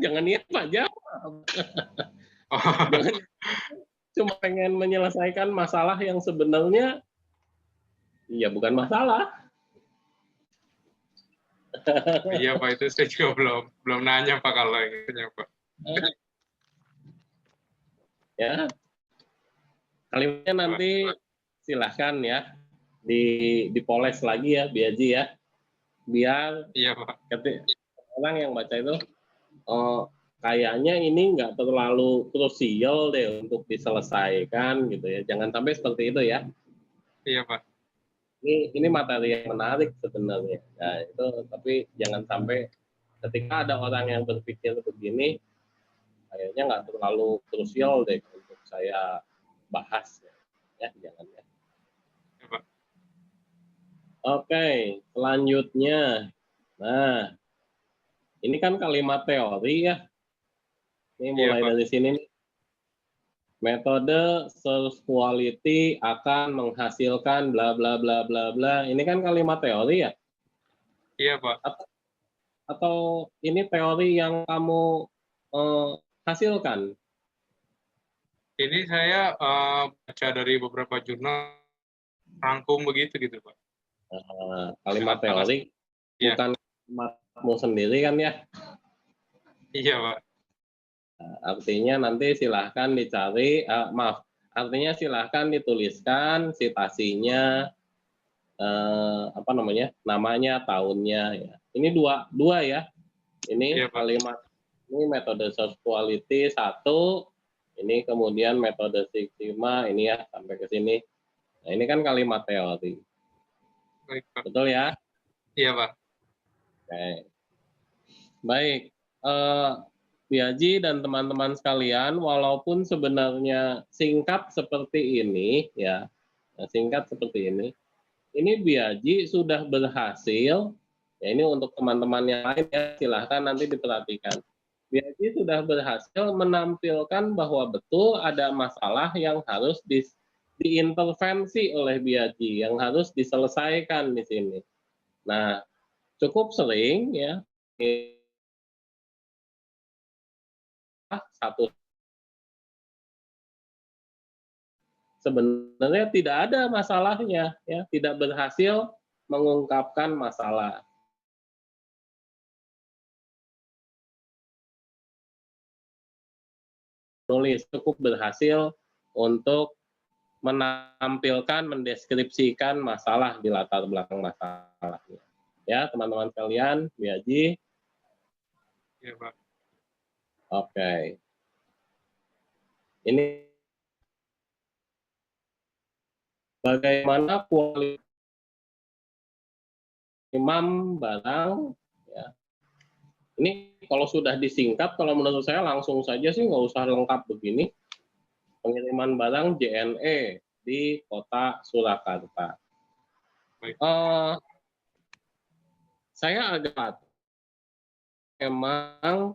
Jangan niat Pak, jawab. Jangan cuma pengen menyelesaikan masalah yang sebenarnya ya bukan masalah. Iya, Pak. Itu saya juga belum nanya, Pak, kalau itunya, Pak. Ya. Kalimatnya nanti silahkan ya dipoles lagi ya, Biaji ya. Biar Iya, Pak. orang yang baca itu kayaknya ini nggak terlalu krusial deh untuk diselesaikan gitu ya. Jangan sampai seperti itu ya. Iya, Pak. Ini materi yang menarik sebenarnya. Nah, itu tapi jangan sampai ketika ada orang yang berpikir begini, kayaknya nggak terlalu krusial deh untuk saya bahas ya, jangan ya. Iya, Pak. Oke, selanjutnya. Nah, ini kan kalimat teori ya. Ini mulai dari sini nih. Metode search quality akan menghasilkan bla bla bla bla bla. Ini kan kalimat teori ya? Iya, Pak. Atau ini teori yang kamu hasilkan? Ini saya baca dari beberapa jurnal rangkum begitu gitu Pak. Kalimat Dengan teori Iya, bukan kalimatmu sendiri kan ya. iya Pak. Artinya nanti silahkan dicari, artinya silahkan dituliskan sitasinya, apa namanya, tahunnya ya. Ini dua ya. Ini Iya Pak. kalimat, ini metode search quality 1, ini kemudian metode Six Sigma ini ya sampai ke sini. Nah ini kan kalimat teori, Baik Pak. betul ya? Iya Pak. Oke. Baik. Biaji dan teman-teman sekalian, walaupun sebenarnya singkat seperti ini, ya, singkat seperti ini Biaji sudah berhasil, ya ini untuk teman-teman yang lain ya, silahkan nanti diperhatikan. Biaji sudah berhasil menampilkan bahwa betul ada masalah yang harus diintervensi oleh Biaji, yang harus diselesaikan di sini. Nah, cukup sering ya, satu sebenarnya tidak ada masalahnya ya, tidak berhasil mengungkapkan masalah. Nulis cukup berhasil untuk menampilkan, mendeskripsikan masalah di latar belakang masalahnya. Ya, teman-teman sekalian, Biaji. Iya Pak. Oke. Ini bagaimana kualitas imam barang ya. Ini kalau sudah disingkat, kalau menurut saya langsung saja sih nggak usah lengkap begini. Pengiriman barang JNE di kota Surakarta. Baik. Saya agak memang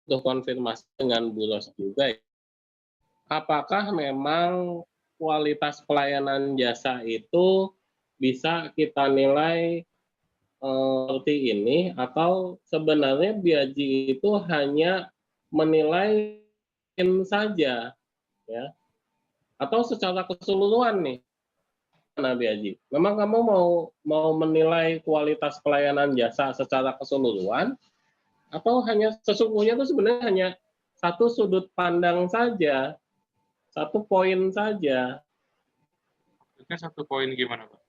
untuk konfirmasi dengan Bu Ros juga ya. Apakah memang kualitas pelayanan jasa itu bisa kita nilai seperti ini, atau sebenarnya Biaji itu hanya menilai saja ya, atau secara keseluruhan nih, mana Biaji? Memang kamu mau menilai kualitas pelayanan jasa secara keseluruhan, atau hanya sesungguhnya itu sebenarnya hanya satu sudut pandang saja, satu poin saja? Maksudnya satu poin gimana Pak?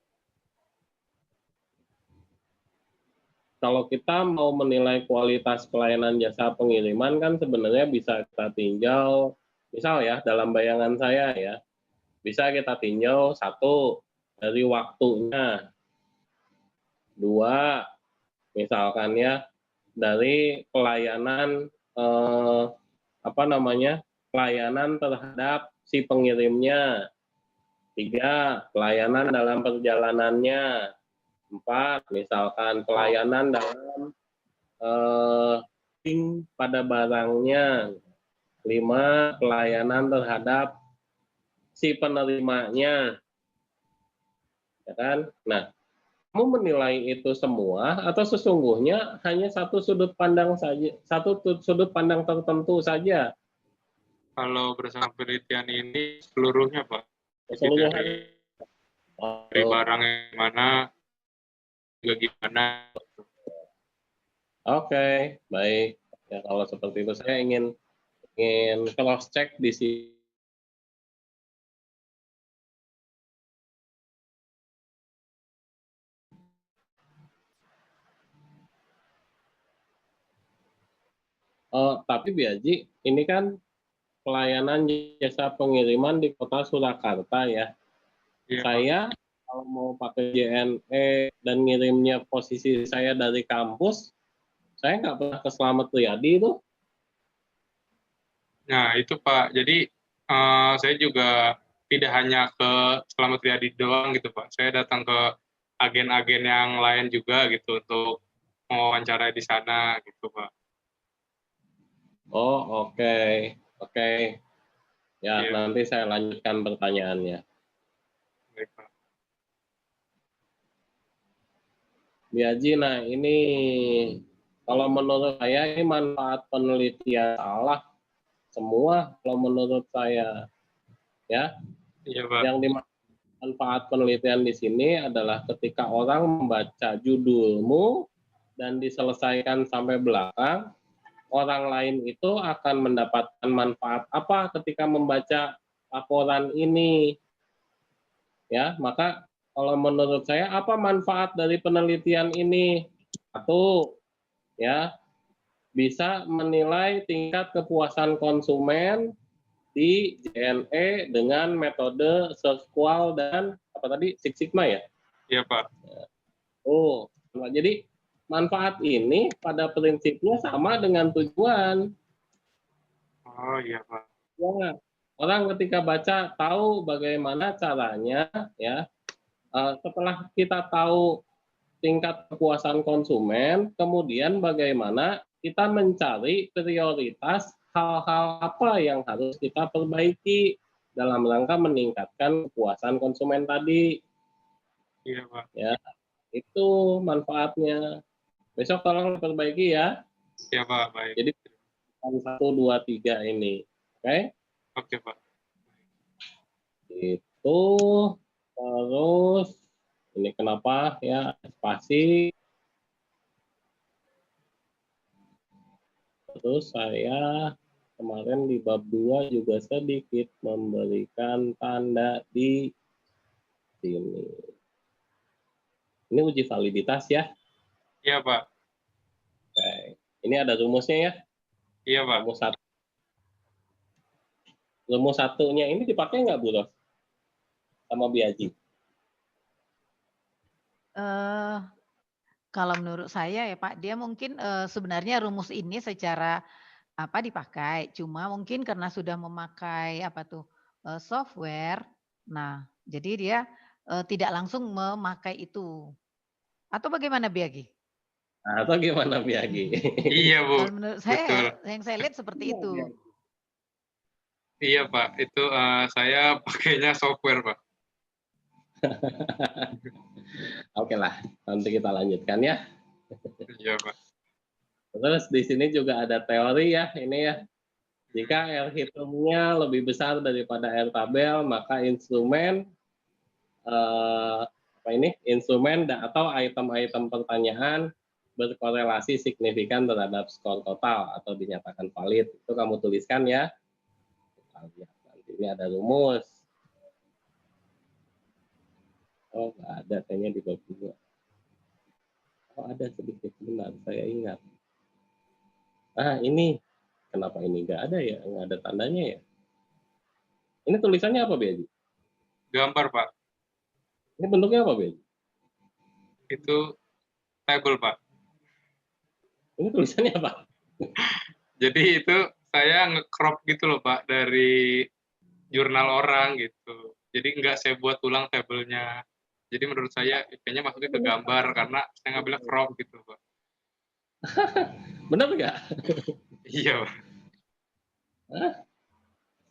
Kalau kita mau menilai kualitas pelayanan jasa pengiriman kan sebenarnya bisa kita tinjau, misal ya dalam bayangan saya ya, bisa kita tinjau satu dari waktunya, dua misalkan ya dari pelayanan pelayanan terhadap si pengirimnya, tiga pelayanan dalam perjalanannya, empat misalkan pelayanan dalam pada barangnya, lima pelayanan terhadap si penerimanya, ya kan? Nah, kamu menilai itu semua atau sesungguhnya hanya satu sudut pandang saja, satu sudut pandang tertentu saja? Kalau bersama penelitian ini seluruhnya Pak. Jadi Keseluruhan. dari barang yang mana, juga gimana. Oke, baik. Ya, kalau seperti itu saya ingin cross check di sini. Tapi Biaji, ini kan pelayanan jasa pengiriman di kota Surakarta ya. Iya, Saya kalau mau pakai JNE dan ngirimnya posisi saya dari kampus, saya nggak pernah ke Slamet Riyadi itu. Nah, itu Pak. Jadi saya juga tidak hanya ke Slamet Riyadi doang gitu Pak. Saya datang ke agen-agen yang lain juga gitu untuk mewawancarai di sana gitu Pak. Oh, oke. Ya, Iya. nanti saya lanjutkan pertanyaannya. Baik Pak. Biaji, nah ini kalau menurut saya ini manfaat penelitian salah semua kalau menurut saya. Ya, Iya, Pak. yang dimanfaat penelitian di sini adalah ketika orang membaca judulmu dan diselesaikan sampai belakang, orang lain itu akan mendapatkan manfaat apa ketika membaca laporan ini. Ya, maka kalau menurut saya apa manfaat dari penelitian ini? Satu, ya, bisa menilai tingkat kepuasan konsumen di JNE dengan metode search qual dan apa tadi Six Sigma ya? Iya, Pak. Oh, nah, jadi manfaat ini pada prinsipnya sama dengan tujuan. Oh, iya, Pak. Ya, orang ketika baca tahu bagaimana caranya ya. Setelah kita tahu tingkat kepuasan konsumen, kemudian bagaimana kita mencari prioritas hal-hal apa yang harus kita perbaiki dalam rangka meningkatkan kepuasan konsumen tadi. Iya, Pak. Ya, itu manfaatnya. Besok tolong perbaiki ya. Iya, Pak. Baik. Jadi 1, 2, 3 ini. Oke? Oke, Pak. Itu terus ini kenapa ya spasi. Terus saya kemarin di bab 2 juga sedikit memberikan tanda di sini. Ini uji validitas ya. Iya, Pak. Oke. Ini ada rumusnya ya. Iya, Pak. Rumus satunya ini dipakai nggak Bu Ros? Sama Biaji? Kalau menurut saya ya Pak, dia mungkin, sebenarnya rumus ini secara apa dipakai, cuma mungkin karena sudah memakai apa tuh, software, nah jadi dia, tidak langsung memakai itu. Atau bagaimana Biagi? Atau gimana Biagi? Iya, Bu. Kalau menurut Betul. saya, yang saya lihat seperti itu. Iya, Pak. Itu saya pakainya software, Pak. Oke lah, nanti kita lanjutkan ya. Iya, Pak. Terus di sini juga ada teori ya, ini ya. Jika R hitungnya lebih besar daripada R tabel, maka instrumen instrumen atau item-item pertanyaan berkorelasi signifikan terhadap skor total atau dinyatakan valid. Itu kamu tuliskan ya. Kita lihat nanti ini ada rumus. Oh, nggak ada kayaknya di bab 2. Oh, ada sedikit, benar, saya ingat. Ini kenapa ini nggak ada ya? Nggak ada tandanya ya? Ini tulisannya apa, Beji? Gambar, Pak. Ini bentuknya apa, Beji? Itu tabel, Pak. Ini tulisannya apa? Jadi itu saya nge-crop gitu loh, Pak, dari jurnal orang gitu. Jadi nggak saya buat ulang tabelnya. Jadi menurut saya kayaknya masuknya ke gambar karena saya ngambilnya crop gitu, Pak. Benar nggak? Iya, Pak.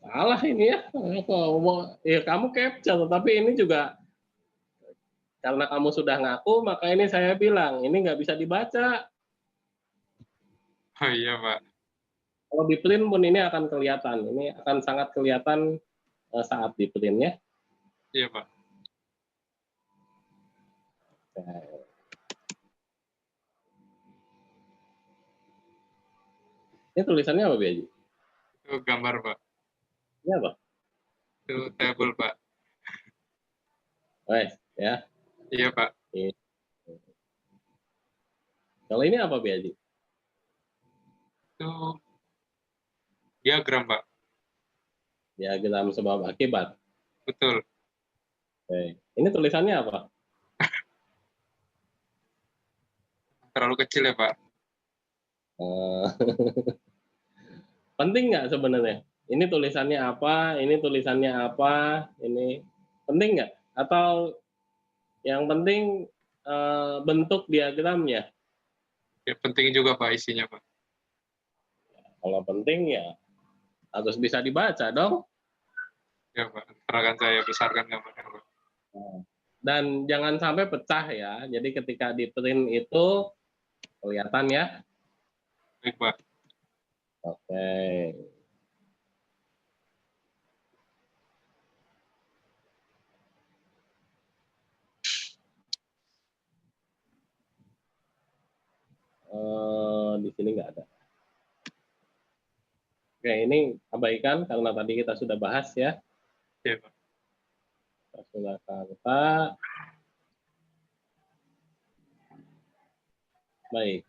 Salah ini ya. Ya kamu capture, tapi ini juga karena kamu sudah ngaku, maka ini saya bilang, ini nggak bisa dibaca. Oh iya, Pak. Kalau di print pun ini akan kelihatan. Ini akan sangat kelihatan saat di print ya. Iya, Pak. Ini tulisannya apa, Biaji? Itu gambar, Pak. Ini apa? Itu tabel, Pak. Wes, ya. Iya, Pak. Kalau ini apa, Biaji? Itu diagram, Pak. Diagram sebab akibat. Betul. Oke. Ini tulisannya apa? Terlalu kecil ya, Pak. Penting nggak sebenarnya? Ini tulisannya apa? Ini tulisannya apa? Ini penting nggak? Atau yang penting bentuk diagramnya? Ya, penting juga, Pak, isinya, Pak. Kalau penting ya harus bisa dibaca dong. Ya, Pak. Ntar akan saya besarkan gambarnya, Pak. Dan jangan sampai pecah ya. Jadi ketika di print itu kelihatan ya. Baik, Pak. Oke. sini nggak ada. Oke, ini abaikan karena tadi kita sudah bahas ya. Iya, Pak. Surakarta. Baik.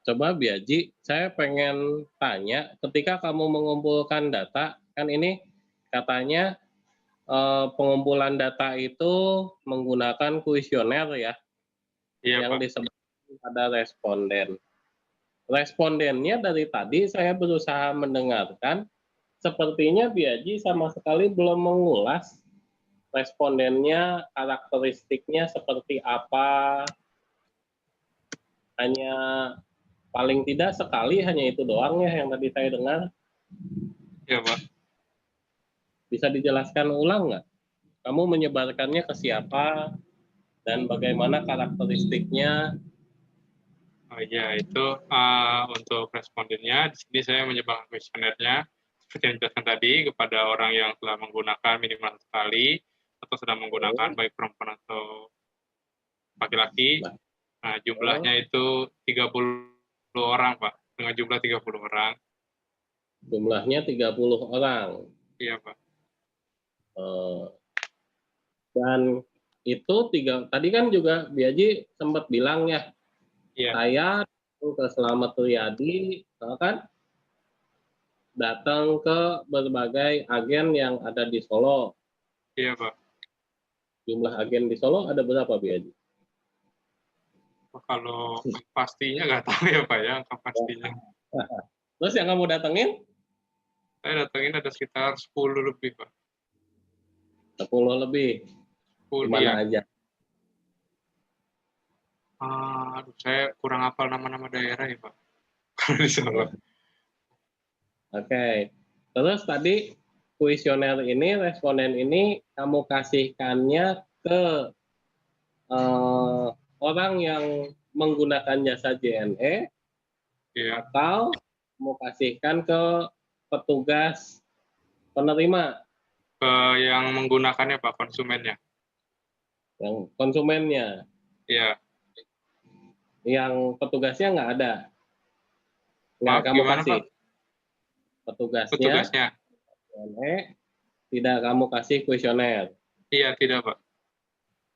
Coba Biaji, saya pengen tanya, ketika kamu mengumpulkan data, kan ini katanya pengumpulan data itu menggunakan kuesioner ya, Iya, yang Pak. disebut pada responden. Respondennya dari tadi saya berusaha mendengarkan, sepertinya Biaji sama sekali belum mengulas respondennya, karakteristiknya seperti apa, hanya paling tidak sekali hanya itu doang ya yang tadi saya dengar. Iya, Pak. Bisa dijelaskan ulang nggak? Kamu menyebarkannya ke siapa dan bagaimana karakteristiknya? Oh iya, itu untuk respondennya. Di sini saya menyebarkan kuesionernya seperti yang dijelaskan tadi kepada orang yang telah menggunakan minimal sekali atau sedang menggunakan baik perempuan atau laki-laki. Nah, jumlahnya itu 30 orang, Pak. Dengan jumlah 30 orang. Jumlahnya 30 orang. Iya, Pak. Dan itu tadi kan juga Biaji sempat bilang ya, Iya. saya ke Selamat Riyadi kan datang ke berbagai agen yang ada di Solo. Iya, Pak. Jumlah agen di Solo ada berapa, Biaji? Kalau pastinya nggak tahu ya, Pak, ya, angka pastinya. Terus yang kamu datengin? Saya datengin ada sekitar 10 lebih, Pak. 10 lebih. 10, Di mana ya. aja? Aduh, saya kurang hafal nama-nama daerah ya, Pak. Di Solo. Oke. Terus tadi kuesioner ini, responden ini kamu kasihkannya ke orang yang menggunakan jasa JNE, Iya. atau kamu kasihkan ke petugas penerima? Ke yang menggunakannya, Pak, konsumennya. Yang konsumennya? Iya. Yang petugasnya nggak ada? Nggak Maaf, kamu gimana, kasih? Pak? Petugasnya tidak kamu kasih kuesioner? Iya, tidak, Pak.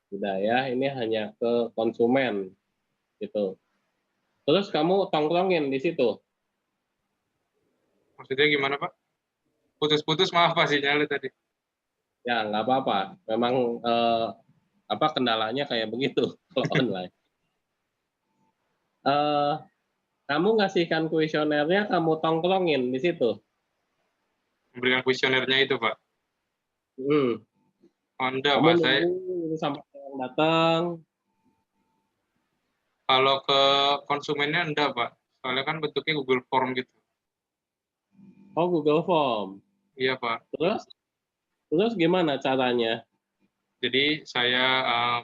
Tidak ya, ini hanya ke konsumen gitu. Terus kamu tongkrongin di situ? Maksudnya gimana, Pak? Putus-putus, maaf, Pak, sinyalnya tadi. Ya nggak apa-apa, memang kendalanya kayak begitu kalau online. Kamu ngasihkan kuesionernya, kamu tongkrongin di situ? Memberikan kuesionernya itu, Pak. Oh, enggak, Kamu Pak. Saya nunggu sampai yang datang? kalau ke konsumennya enggak, Pak. Soalnya kan bentuknya Google Form gitu. Oh, Google Form. Iya, Pak. Terus gimana caranya? Jadi saya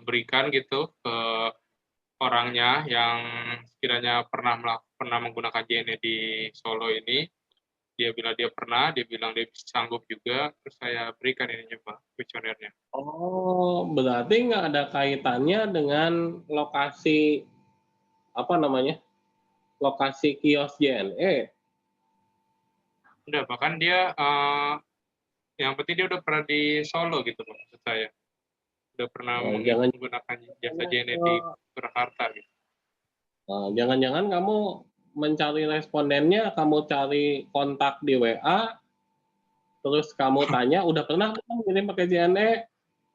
berikan gitu ke orangnya yang sekiranya pernah menggunakan JNE di Solo ini. Dia bilang dia pernah, dia bilang dia sanggup juga, terus saya berikan ininya, Pak, kuesionernya. Oh, berarti nggak ada kaitannya dengan lokasi lokasi kios JNE? Udah, bahkan dia yang penting dia udah pernah di Solo gitu, Pak, maksud saya. Udah pernah menggunakan jasa JNE di Surakarta gitu. Jangan-jangan kamu mencari respondennya, kamu cari kontak di WA, terus kamu tanya, udah pernah ngirim pakai JNE?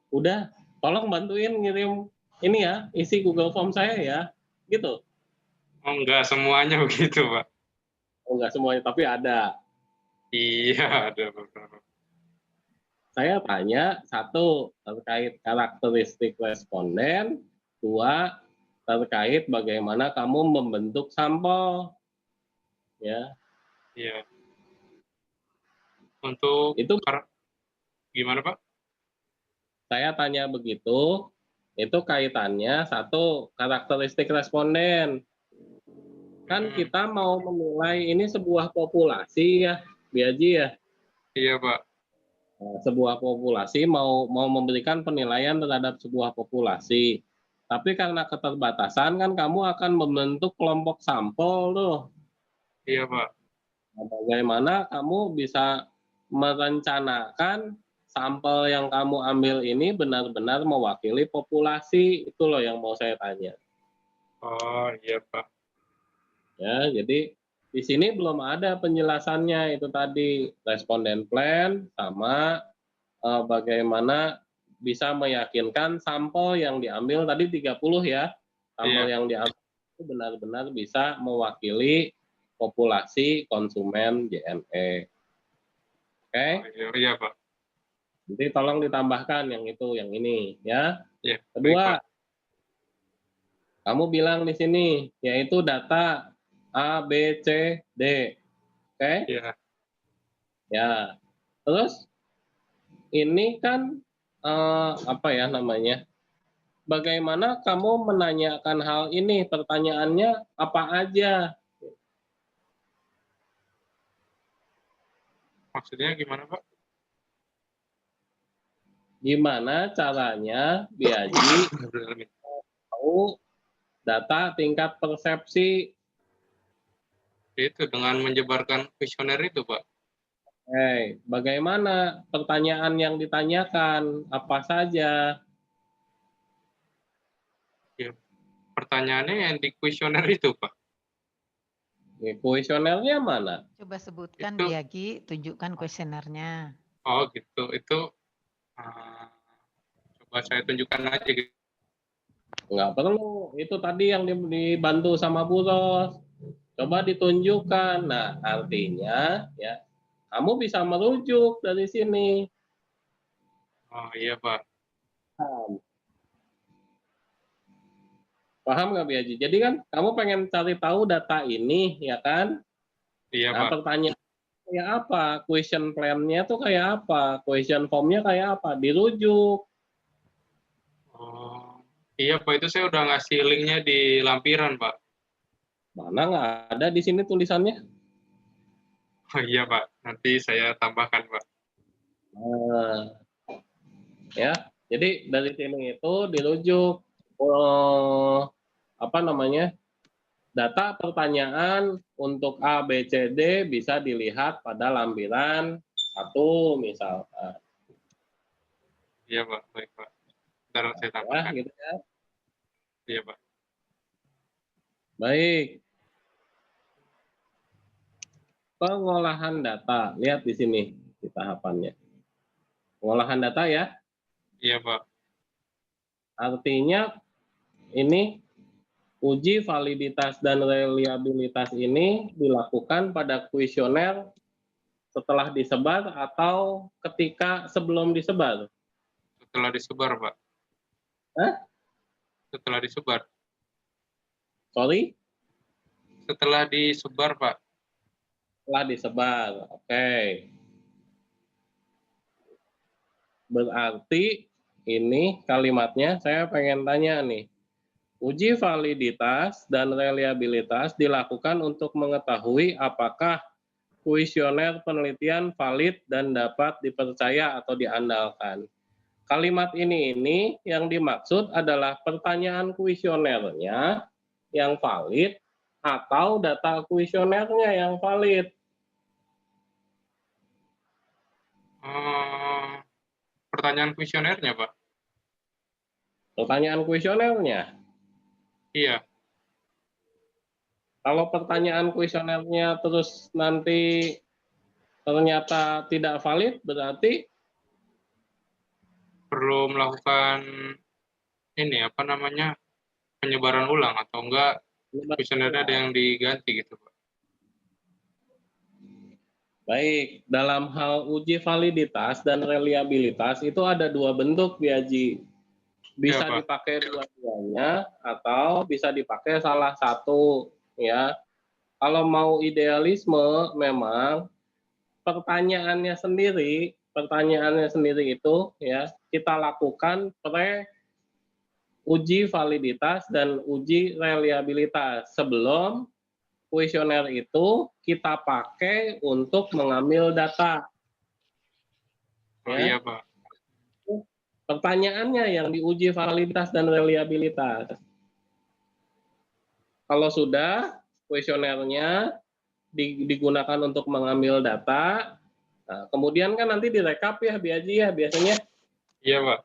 Udah, tolong bantuin ngirim ini ya, isi Google Form saya ya, gitu. Oh, enggak semuanya begitu, Pak. Oh, enggak semuanya, tapi ada. Iya, ada beberapa. Saya tanya, satu, terkait karakteristik responden, dua, terkait bagaimana kamu membentuk sampel. Ya. Iya. Untuk itu gimana, Pak? Saya tanya begitu, itu kaitannya satu, karakteristik responden. Kan kita mau menilai ini sebuah populasi ya, Biaji ya. Iya, Pak. Sebuah populasi mau memberikan penilaian terhadap sebuah populasi. Tapi karena keterbatasan kan kamu akan membentuk kelompok sampel tuh. Iya, Pak. Nah, bagaimana kamu bisa merencanakan sampel yang kamu ambil ini benar-benar mewakili populasi? Itu loh yang mau saya tanya. Oh, iya, Pak. Ya, jadi di sini belum ada penjelasannya itu tadi responden plan sama bagaimana bisa meyakinkan sampel yang diambil tadi 30 ya. Sampel Iya. yang diambil itu benar-benar bisa mewakili populasi konsumen JNE. Oke? Oh, iya, iya, Pak. Jadi tolong ditambahkan yang itu, yang ini ya. Iya, baik, Kedua, Pak. kamu bilang di sini yaitu data A, B, C, D. Oke? Iya. Ya. Terus ini kan apa ya namanya? Bagaimana kamu menanyakan hal ini? Pertanyaannya apa aja? Maksudnya gimana, Pak? Gimana caranya Biaji tahu data tingkat persepsi? Itu dengan menyebarkan kuesioner itu, Pak. Bagaimana pertanyaan yang ditanyakan? Apa saja? Ya, pertanyaannya yang di kuesioner itu, Pak. Kuesionernya mana? Coba sebutkan Itu, Biagi, tunjukkan kuesionernya. oh gitu. Itu coba saya tunjukkan aja gitu. Nggak perlu. Itu tadi yang dibantu sama Bu Ros. Coba ditunjukkan. Nah, artinya ya kamu bisa merujuk dari sini. Oh iya, Pak. Paham nggak Biaji? Jadi kan kamu pengen cari tahu data ini, ya kan? Iya, Nah, Pak. pertanyaan kayak apa? Question plan-nya tuh kayak apa? Question form-nya kayak apa? Dirujuk. Oh, iya, Pak. Itu saya udah ngasih linknya di lampiran, Pak. Mana nggak ada di sini tulisannya? Oh iya, Pak. Nanti saya tambahkan, Pak. Nah, ya. Jadi dari sini itu dirujuk apa namanya? Data pertanyaan untuk A, B, C, D bisa dilihat pada lampiran 1 misalkan. Iya, Pak. Baik, Pak. Ntar saya Ya, tambahkan. gitu ya. Iya, Pak. Baik. Pengolahan data. Lihat di sini di tahapannya. Pengolahan data ya. Iya, Pak. Artinya ini uji validitas dan reliabilitas ini dilakukan pada kuesioner setelah disebar atau ketika sebelum disebar? Setelah disebar, Pak. Hah? Setelah disebar. Sorry? Setelah disebar, Pak. Setelah disebar. Oke. Berarti ini kalimatnya saya pengen tanya nih. Uji validitas dan reliabilitas dilakukan untuk mengetahui apakah kuesioner penelitian valid dan dapat dipercaya atau diandalkan. Kalimat ini yang dimaksud adalah pertanyaan kuesionernya yang valid atau data kuesionernya yang valid. Pertanyaan kuesionernya, Pak. Pertanyaan kuesionernya. Iya. Kalau pertanyaan kuesionernya terus nanti ternyata tidak valid, berarti Perlu melakukan ini, apa namanya, penyebaran ulang atau enggak kuesionernya ada yang diganti gitu, Pak. baik, dalam hal uji validitas dan reliabilitas itu ada dua bentuk, Biaji. Bisa Iya, Pak. dipakai dua-duanya atau bisa dipakai salah satu, ya. Kalau mau idealisme, memang pertanyaannya sendiri itu ya kita lakukan uji validitas dan uji reliabilitas sebelum kuesioner itu kita pakai untuk mengambil data. Oh Ya. iya, Pak. pertanyaannya yang diuji validitas dan reliabilitas. Kalau sudah, kuesionernya digunakan untuk mengambil data, nah, kemudian kan nanti direkap ya Biaji ya biasanya. Iya, Pak.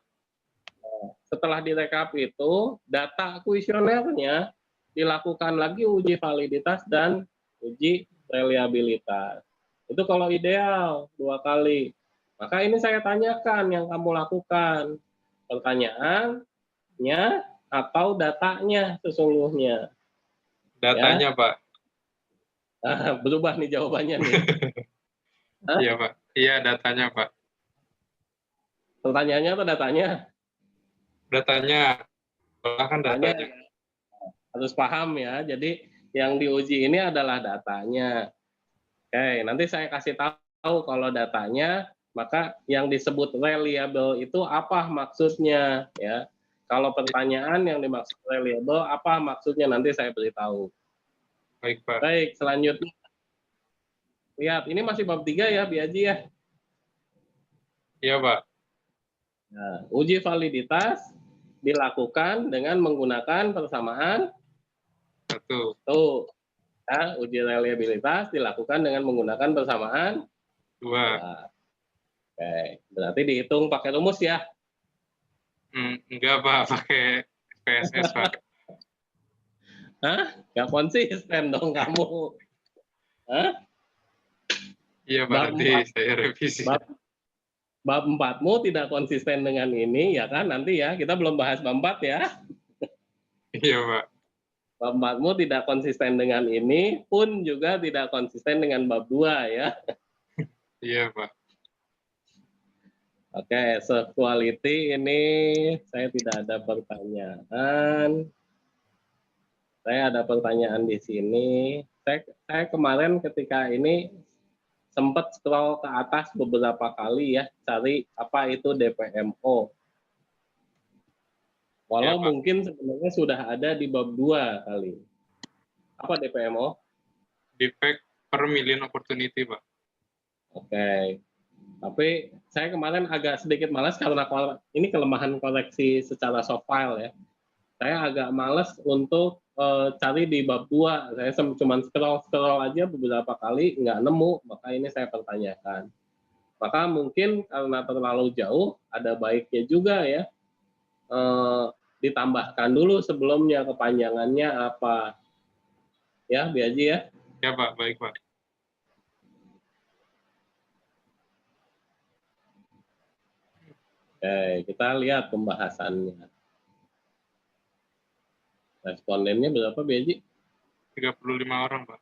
Setelah direkap itu, data kuesionernya dilakukan lagi uji validitas dan uji reliabilitas. Itu kalau ideal 2 kali. Maka ini saya tanyakan yang kamu lakukan. Pertanyaannya atau datanya sesungguhnya. Datanya, Ya. Pak. Berubah nih jawabannya nih. Iya, Pak. Iya, datanya, Pak. Pertanyaannya atau datanya? Datanya. Bahkan datanya. Harus paham ya. Jadi yang diuji ini adalah datanya. Oke, nanti saya kasih tahu kalau datanya, maka yang disebut reliable itu apa maksudnya ya. Kalau pertanyaan yang dimaksud reliable apa maksudnya nanti saya beritahu. Baik, Pak. Baik, selanjutnya. Lihat, ini masih bab 3 ya, Biaji ya. Iya, Pak. Nah, uji validitas dilakukan dengan menggunakan persamaan Satu. tuh. Ya, uji reliabilitas dilakukan dengan menggunakan persamaan 2. Oke, berarti dihitung pakai rumus ya. Enggak, Pak. Pakai PSS, Pak. Hah? Gak konsisten dong kamu. Hah? Iya, Pak. Nanti saya revisi. Bab 4-mu tidak konsisten dengan ini, ya kan? Nanti ya, kita belum bahas bab 4 ya. Iya, Pak. Bab 4-mu tidak konsisten dengan ini, pun juga tidak konsisten dengan bab 2 ya. Iya, Pak. Oke, sexuality ini saya tidak ada pertanyaan. Saya ada pertanyaan di sini. Saya kemarin ketika ini sempat scroll ke atas beberapa kali ya, cari apa itu DPMO. Walau Ya, Pak. mungkin sebenarnya sudah ada di bab 2 kali. Apa DPMO? Defect per million opportunity, Pak. Oke. Tapi saya kemarin agak sedikit malas karena ini kelemahan koleksi secara soft file ya. Saya agak malas untuk cari di bab 2. Saya cuma scroll aja beberapa kali, nggak nemu, maka ini saya pertanyakan. Maka mungkin karena terlalu jauh, ada baiknya juga ya, ditambahkan dulu sebelumnya kepanjangannya apa. Ya, Biaji ya. Ya, Pak. Baik, Pak. Oke, kita lihat pembahasannya. Respondennya berapa, Biaji? 35 orang, Pak.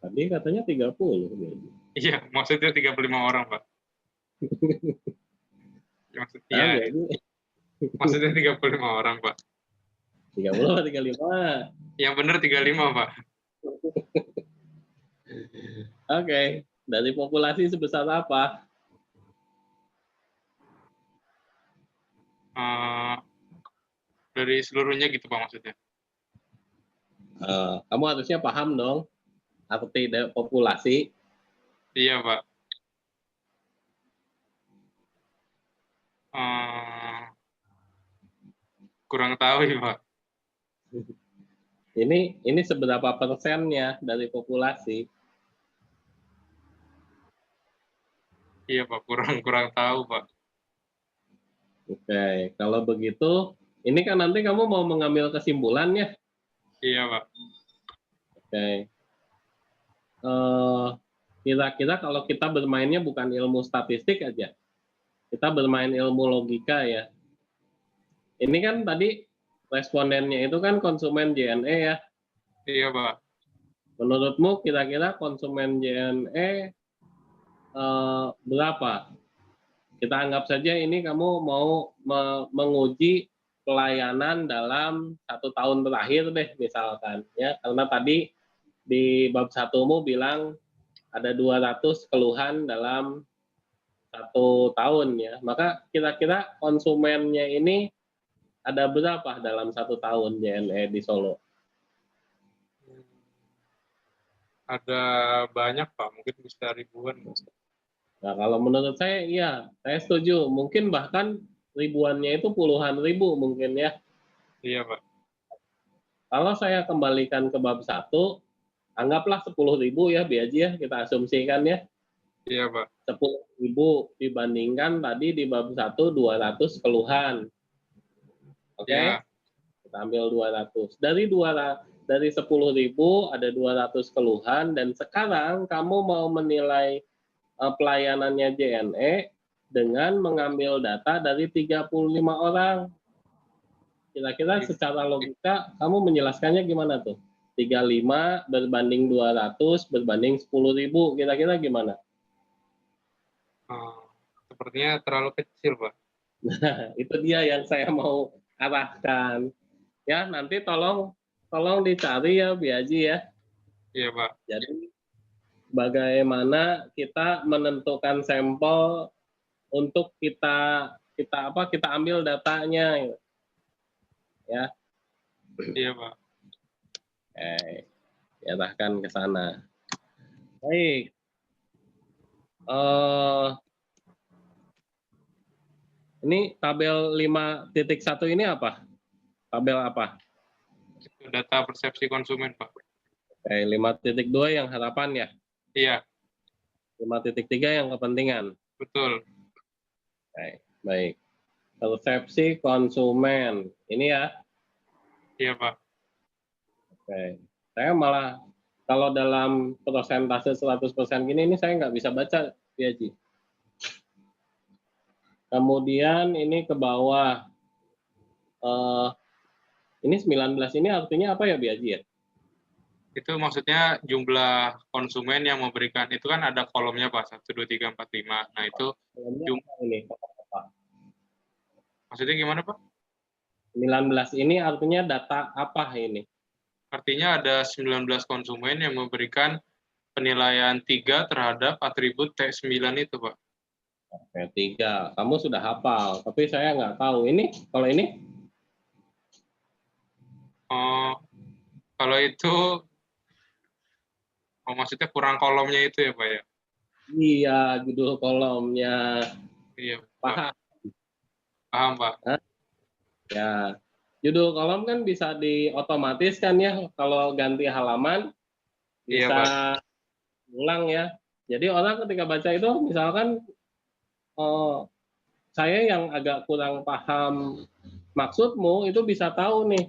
Tadi katanya 30, Biaji. Iya, maksudnya 35 orang, Pak. Iya, maksudnya 35 orang, Pak. 30 atau 35? Yang benar 35, Pak. Oke, dari populasi sebesar apa? Dari seluruhnya gitu, Pak, maksudnya. Kamu harusnya paham dong arti populasi. Iya, Pak. Kurang tahu ya, Pak. Ini seberapa persennya dari populasi? Iya, Pak. Kurang tahu, Pak. Oke, kalau begitu, ini kan nanti kamu mau mengambil kesimpulannya. Iya, Pak. Oke. Kira-kira kalau kita bermainnya bukan ilmu statistik aja, kita bermain ilmu logika ya. Ini kan tadi respondennya itu kan konsumen JNE ya. Iya, Pak. Menurutmu kira-kira konsumen JNE berapa? Kita anggap saja ini kamu mau menguji pelayanan dalam 1 tahun terakhir deh misalkan ya, karena tadi di bab 1-mu bilang ada 200 keluhan dalam 1 tahun ya, maka kira-kira konsumennya ini ada berapa dalam 1 tahun JNE di Solo? Ada banyak, Pak. Mungkin bisa ribuan. Nah, kalau menurut saya iya, saya setuju. Mungkin bahkan ribuannya itu puluhan ribu mungkin ya. Iya, Pak. Kalau saya kembalikan ke bab 1, anggaplah 10.000 ya Biaji ya, kita asumsikan ya. Iya, Pak. 10.000 dibandingkan tadi di bab 1 200 keluhan. Oke? Iya. Kita ambil 200. Dari 10.000 ada 200 keluhan dan sekarang kamu mau menilai pelayanannya JNE dengan mengambil data dari 35 orang. Kira-kira secara logika kamu menjelaskannya gimana tuh? 35 berbanding 200 berbanding 10.000, kira-kira gimana? Sepertinya terlalu kecil, Pak. Nah, itu dia yang saya mau arahkan. Ya, nanti tolong dicari ya Biaji ya. Iya, Pak. Jadi bagaimana kita menentukan sampel untuk kita ambil datanya ya. Iya, Pak. Arahkan ke sana. Baik. Ini tabel 5.1 ini apa? Tabel apa? Itu data persepsi konsumen, Pak. 5.2 yang harapan ya? Iya. 5.3 yang kepentingan? Betul. Baik. Persepsi konsumen. Ini ya? Iya, Pak. Saya malah kalau dalam persentase 100% gini, ini saya nggak bisa baca, Biaji. Kemudian ini ke bawah. Ini 19 ini artinya apa ya, Biaji ya? Itu maksudnya jumlah konsumen yang memberikan, itu kan ada kolomnya, Pak, 1, 2, 3, 4, 5. Nah, itu ini. maksudnya gimana, Pak? 19 ini artinya data apa ini? Artinya ada 19 konsumen yang memberikan penilaian 3 terhadap atribut T9 itu, Pak. Oke, 3. Kamu sudah hafal, tapi saya nggak tahu. Ini, kalau ini? Kalau itu, maksudnya kurang kolomnya itu ya, Pak ya? Iya, judul kolomnya. Iya, Paham? Paham, Pak. Ya, judul kolom kan bisa diotomatis kan ya, kalau ganti halaman bisa ulang ya. Jadi orang ketika baca itu misalkan saya yang agak kurang paham maksudmu itu bisa tahu nih.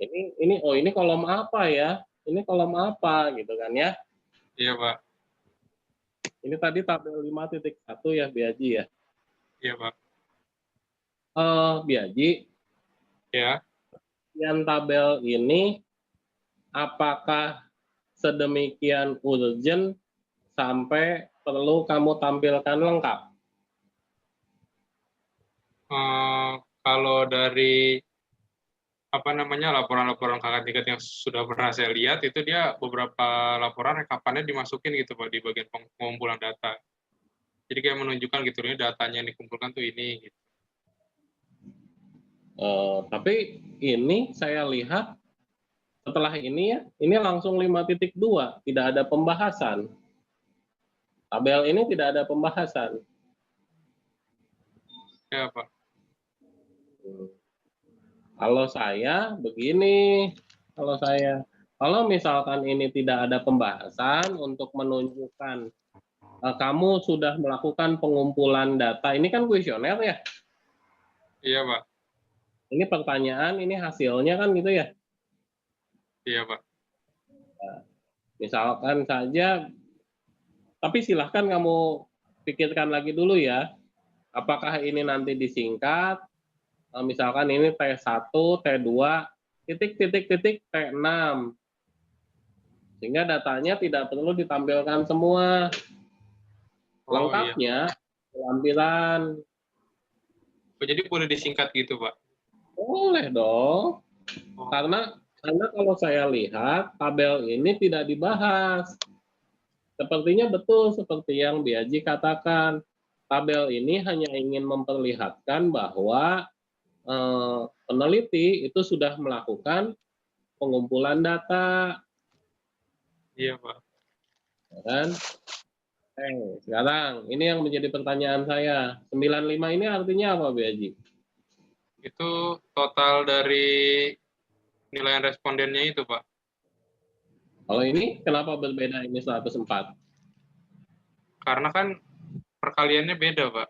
Ini kolom apa ya? Ini kolom apa gitu kan ya? Iya, Pak. Ini tadi tabel 5.1 ya, Biaji ya. Iya, Pak. Biaji. Ya. Yang tabel ini apakah sedemikian urgent sampai perlu kamu tampilkan lengkap? Kalau dari laporan-laporan kakak tingkat yang sudah pernah saya lihat, itu dia beberapa laporan rekapannya dimasukin gitu, Pak, di bagian pengumpulan data. Jadi kayak menunjukkan gitu, ini datanya yang dikumpulkan tuh ini. Gitu. Tapi ini saya lihat setelah ini ya, ini langsung 5.2, tidak ada pembahasan. Tabel ini tidak ada pembahasan. Ya, Pak. Kalau saya begini, kalau misalkan ini tidak ada pembahasan untuk menunjukkan kamu sudah melakukan pengumpulan data, ini kan kuesioner ya? Iya, Pak. Ini pertanyaan, ini hasilnya kan gitu ya? Iya, Pak. Nah, misalkan saja, tapi silahkan kamu pikirkan lagi dulu ya, apakah ini nanti disingkat, misalkan ini T1, T2, titik, T6. Sehingga datanya tidak perlu ditampilkan semua. Lengkapnya, iya. Lampiran. Jadi boleh disingkat gitu, Pak? Boleh dong. Karena kalau saya lihat, tabel ini tidak dibahas. Sepertinya betul seperti yang Biaji katakan. Tabel ini hanya ingin memperlihatkan bahwa peneliti itu sudah melakukan pengumpulan data. Iya, Pak. Kan? Sekarang ini yang menjadi pertanyaan saya. 95 ini artinya apa, Biaji? Itu total dari penilaian respondennya itu, Pak. Kalau ini kenapa berbeda ini 104? Karena kan perkaliannya beda, Pak.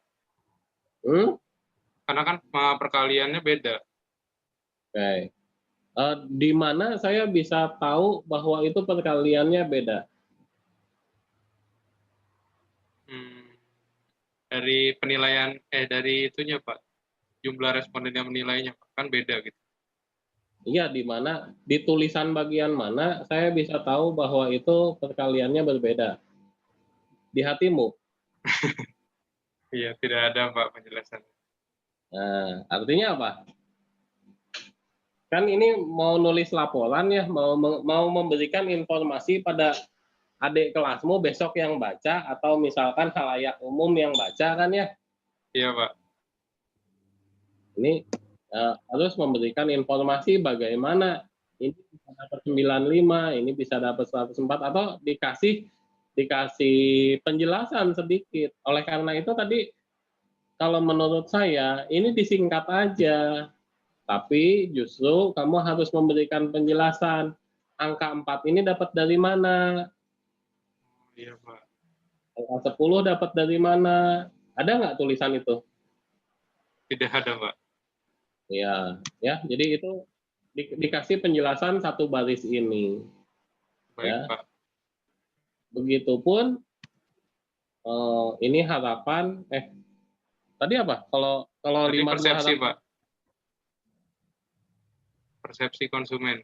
Karena kan perkaliannya beda. Oke. Di mana saya bisa tahu bahwa itu perkaliannya beda? Dari penilaian, dari itunya, Pak. Jumlah responden yang menilainya, Pak. Kan beda gitu. Iya, di mana? Di tulisan bagian mana saya bisa tahu bahwa itu perkaliannya berbeda? Di hatimu? Iya, tidak ada, Pak, penjelasan. Nah, artinya apa? Kan ini mau nulis laporan ya, mau memberikan informasi pada adik kelasmu besok yang baca, atau misalkan khalayak umum yang baca kan ya? Iya, Pak. Ini harus memberikan informasi bagaimana ini bisa dapat 95, ini bisa dapat 104, atau dikasih penjelasan sedikit. Oleh karena itu tadi kalau menurut saya ini disingkat aja. Tapi justru kamu harus memberikan penjelasan. Angka 4 ini dapat dari mana? Iya, Pak. Angka 10 dapat dari mana? Ada nggak tulisan itu? Tidak ada, Pak. Ya, jadi itu dikasih penjelasan satu baris ini. Baik, Ya. Pak. Begitupun ini harapan tadi apa? Kalau Tadi 52 persepsi, harapan, Pak. Persepsi konsumen.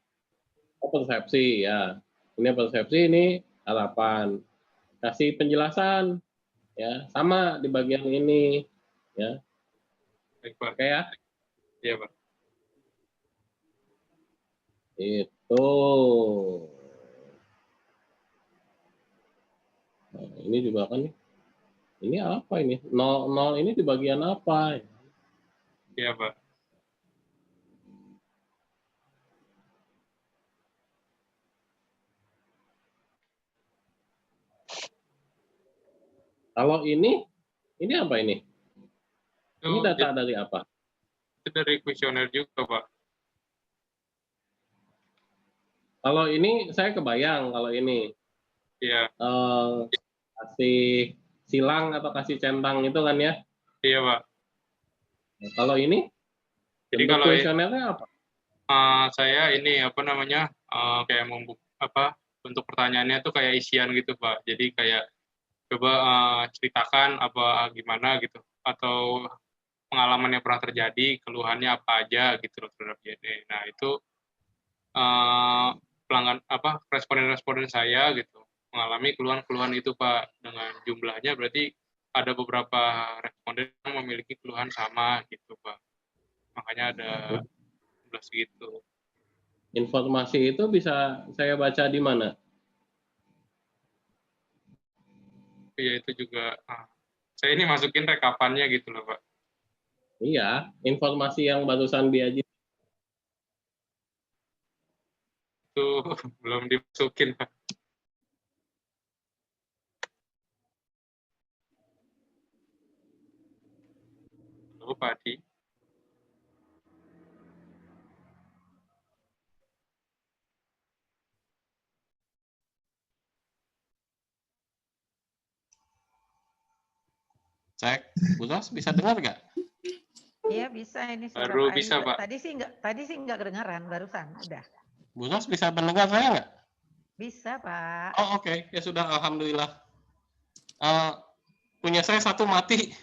persepsi ya. Ini persepsi, ini harapan. Kasih penjelasan ya, sama di bagian ini ya. Baik, Pak. Oke ya. Iya, Pak. Itu. Nah, ini juga kan nih. Ini apa ini? 00 ini di bagian apa? Iya, Pak. Kalau ini apa ini? Ini Itu, data dari apa? itu dari kuesioner juga, Pak. Kalau ini saya kebayang kalau ini Iya. kasih silang atau kasih centang itu kan ya? Iya, Pak. Kalau ini Jadi bentuk kalau kuesionernya apa? saya ini apa namanya kayak bentuk pertanyaannya tuh kayak isian gitu, Pak. Jadi kayak coba ceritakan apa gimana gitu, atau pengalaman yang pernah terjadi, keluhannya apa aja gitu loh terhadap JD. Nah itu pelanggan responden-responden saya gitu mengalami keluhan-keluhan itu, Pak. Dengan jumlahnya berarti ada beberapa responden yang memiliki keluhan sama gitu, Pak. Makanya ada jumlah segitu. Informasi itu bisa saya baca di mana? Iya, itu juga saya ini masukin rekapannya gitu loh, Pak. Iya, informasi yang barusan Biaji. Itu belum dimasukin, Pak. Halo, Pak Adi. Cek, Bu Ros bisa dengar nggak? Iya bisa, ini suara Baru Pak Adi. bisa, Pak. Tadi sih nggak kedengaran, barusan udah. Bu Ros bisa mendengar saya nggak? Bisa, Pak. Oh oke. Ya sudah, alhamdulillah. Punya saya satu mati.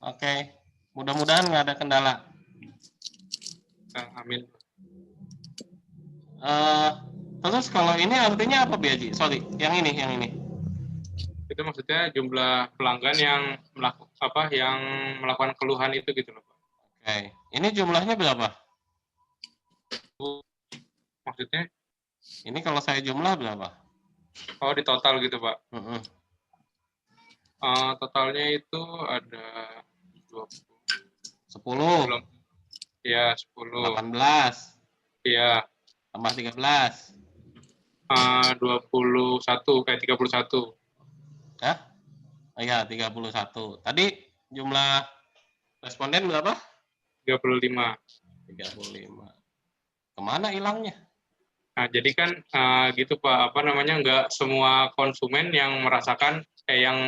Oke, mudah-mudahan nggak ada kendala. Amin. Terus kalau ini artinya apa, Biaji? Sorry, yang ini. Itu maksudnya jumlah pelanggan yang melakukan keluhan itu gitu loh, Pak. Oke, ini jumlahnya berapa? Maksudnya? Ini kalau saya jumlah berapa? Oh, di total gitu, Pak. Totalnya itu ada 20. 10. Iya, 10. 18. Iya. Tambah 13. 21, kayak 31. Hah? Oh iya, 31. Tadi jumlah Responden berapa? 35. 35. Kemana hilangnya? Nah, jadi kan gitu Pak, apa namanya, nggak semua konsumen yang merasakan, yang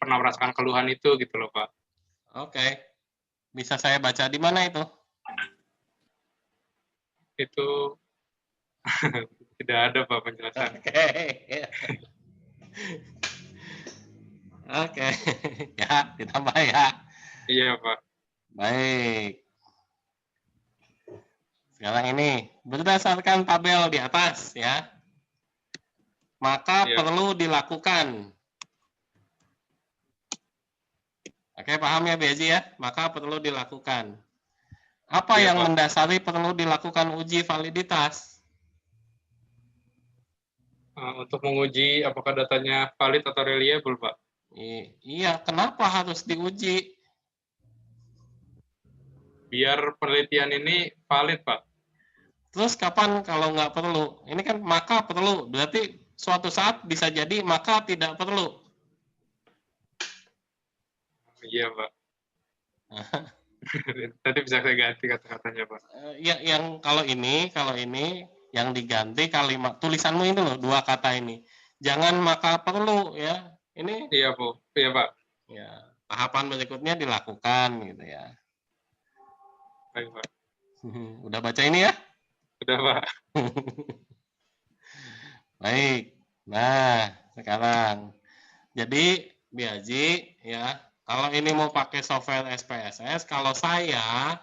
pernah merasakan keluhan itu gitu loh Pak. Oke. Bisa saya baca di mana itu? Itu tidak ada Pak penjelasan. Oke. Oke. Ya, ditambah ya. Iya Pak. Baik. Sekarang ini, berdasarkan tabel di atas ya, maka Iya. perlu dilakukan. Oke, paham ya Beji ya? Maka perlu dilakukan. Apa Iya, yang Pak. mendasari perlu dilakukan uji validitas? Untuk menguji apakah datanya valid atau reliable Pak. Iya, kenapa harus diuji? Biar penelitian ini valid Pak. Terus kapan kalau nggak perlu? Ini kan maka perlu, berarti suatu saat bisa jadi maka tidak perlu. Iya Pak. Tadi bisa saya ganti kata-katanya Pak. Ya, yang kalau ini yang diganti kalimat tulisanmu itu loh, 2 kata ini. Jangan maka perlu ya. Ini Iya Bu. Iya Pak. ya, tahapan berikutnya dilakukan gitu ya. Baik Pak. Udah baca ini ya? Sudah Pak. Baik. Nah, sekarang jadi Biaji ya, kalau ini mau pakai software SPSS, kalau saya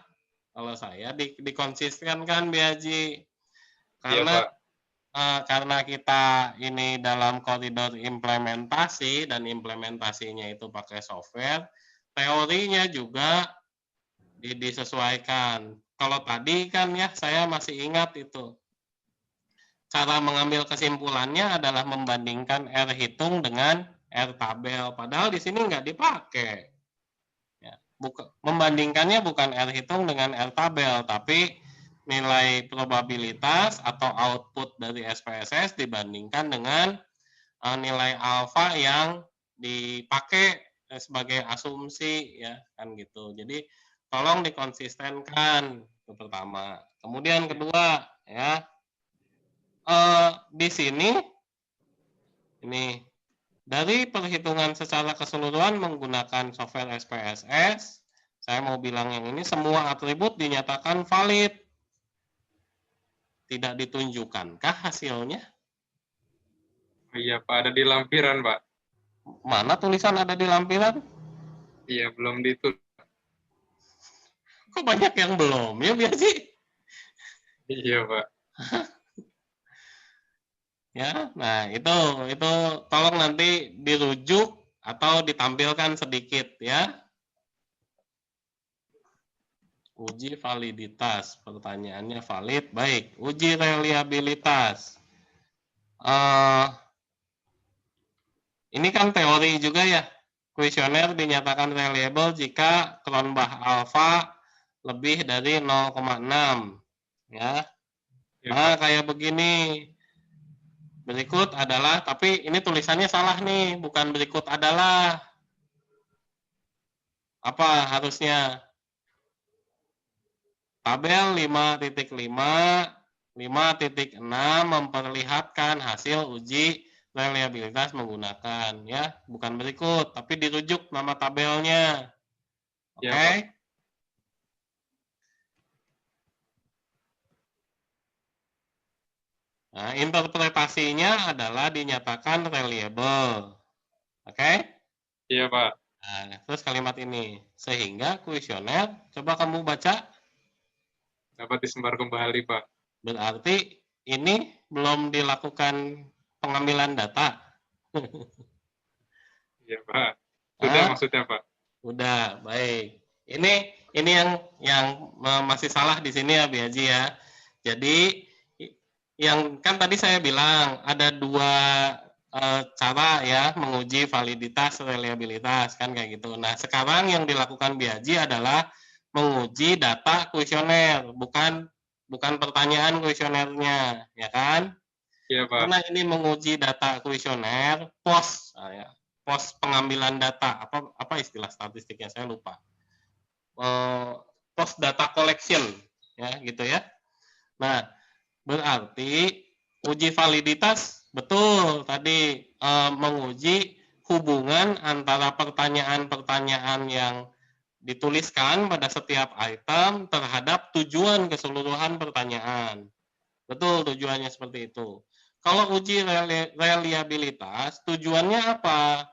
dikonsisten Biaji. Iya Karena Pak. karena kita ini dalam koridor implementasi dan implementasinya itu pakai software, teorinya juga disesuaikan. Kalau tadi kan ya saya masih ingat itu. Cara mengambil kesimpulannya adalah membandingkan R hitung dengan R tabel. Padahal di sini nggak dipakai. Ya, membandingkannya bukan R hitung dengan R tabel, tapi nilai probabilitas atau output dari SPSS dibandingkan dengan nilai alfa yang dipakai sebagai asumsi ya kan gitu. Jadi tolong dikonsistenkan itu pertama. Kemudian kedua ya di sini ini dari perhitungan secara keseluruhan menggunakan software SPSS, saya mau bilang yang ini semua atribut dinyatakan valid. Tidak ditunjukkankah hasilnya? Iya Pak, ada di lampiran Pak. Mana tulisan ada di lampiran? Iya, belum ditulis. Kok banyak yang belum ya biasa? Iya Pak. Ya, nah itu tolong nanti dirujuk atau ditampilkan sedikit ya. Uji validitas, pertanyaannya valid, baik. Uji reliabilitas. Ini kan teori juga ya. Kuesioner dinyatakan reliable jika Cronbach alpha lebih dari 0,6 ya. Ya, Nah, Pak. kayak begini. Berikut adalah, tapi ini tulisannya salah nih, bukan berikut adalah. Apa harusnya? Tabel 5.5, 5.6 memperlihatkan hasil uji reliabilitas menggunakan ya, bukan berikut, tapi dirujuk nama tabelnya. Oke? Ya, Pak. Nah, interpretasinya adalah dinyatakan reliable. Oke? Iya, Pak. Nah, terus kalimat ini, sehingga kuesioner, coba kamu baca. Dapat disebar kembali, Pak. Berarti ini belum dilakukan pengambilan data. Iya, Pak. Sudah maksudnya, Pak. Udah, baik. Ini yang masih salah di sini ya, Biaji ya. Jadi yang kan tadi saya bilang ada 2 cara ya menguji validitas reliabilitas kan kayak gitu. Nah, sekarang yang dilakukan Biaji adalah menguji data kuesioner, bukan pertanyaan kuesionernya, ya kan? Iya, Pak. Karena ini menguji data kuesioner pos pengambilan data, apa istilah statistiknya saya lupa. post data collection, ya gitu ya. Nah, berarti uji validitas betul tadi menguji hubungan antara pertanyaan-pertanyaan yang dituliskan pada setiap item terhadap tujuan keseluruhan pertanyaan. Betul, tujuannya seperti itu. Kalau uji reliabilitas, tujuannya apa?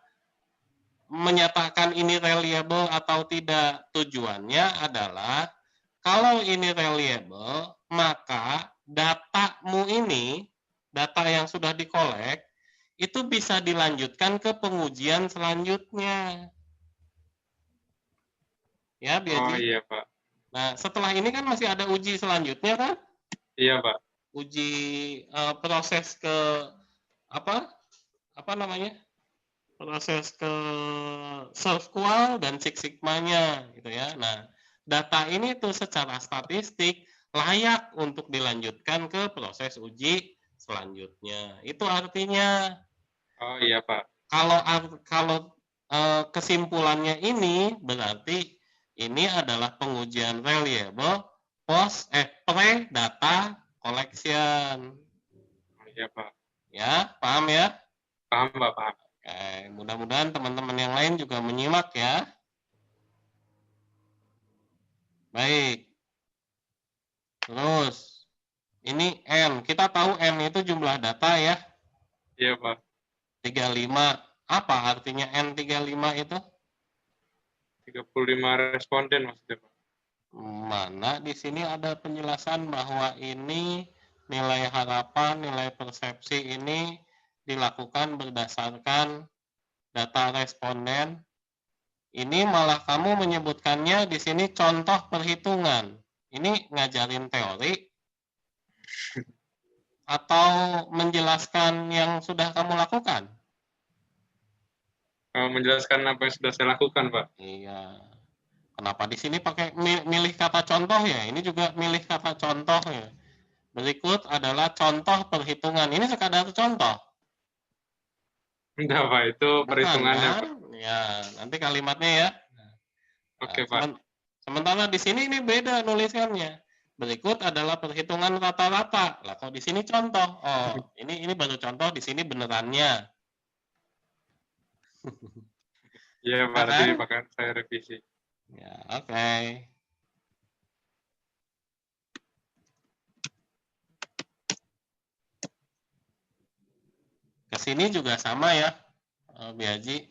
Menyatakan ini reliable atau tidak. Tujuannya adalah kalau ini reliable, maka datamu ini, data yang sudah dikolek, itu bisa dilanjutkan ke pengujian selanjutnya. Ya, Biaji? Oh iya, Pak. Nah, setelah ini kan masih ada uji selanjutnya kan? Iya, Pak. Uji proses ke apa namanya? Proses ke self qual dan Six Sigma-nya gitu ya. Nah, data ini tuh secara statistik layak untuk dilanjutkan ke proses uji selanjutnya. Itu artinya Oh iya, Pak. kalau kesimpulannya ini berarti ini adalah pengujian reliable pre data collection. Oh iya, Pak. Ya, paham ya? Paham, Pak, paham. Oke, mudah-mudahan teman-teman yang lain juga menyimak ya. Baik. Terus, ini N. Kita tahu N itu jumlah data ya. Iya, Pak. 35. Apa artinya N35 itu? 35 responden maksudnya, Pak. Mana di sini ada penjelasan bahwa ini nilai harapan, nilai persepsi ini dilakukan berdasarkan data responden. Ini malah kamu menyebutkannya di sini contoh perhitungan. Ini ngajarin teori atau menjelaskan yang sudah kamu lakukan? Menjelaskan apa yang sudah saya lakukan, Pak. Iya. Kenapa di sini pakai milih kata contoh ya? Ini juga milih kata contoh ya. Berikut adalah contoh perhitungan. Ini sekadar contoh. Enggak, Pak. Itu perhitungannya, Kan? Pak. Ya, nanti kalimatnya ya. Oke, Nah, Pak. sementara di sini ini beda nulisannya. Berikut adalah perhitungan rata-rata. Lah kalau di sini contoh. Oh, ini baru contoh, di sini benerannya. Iya, Pak. Nanti bakal saya revisi. Ya, oke. Ke sini juga sama ya, Biaji.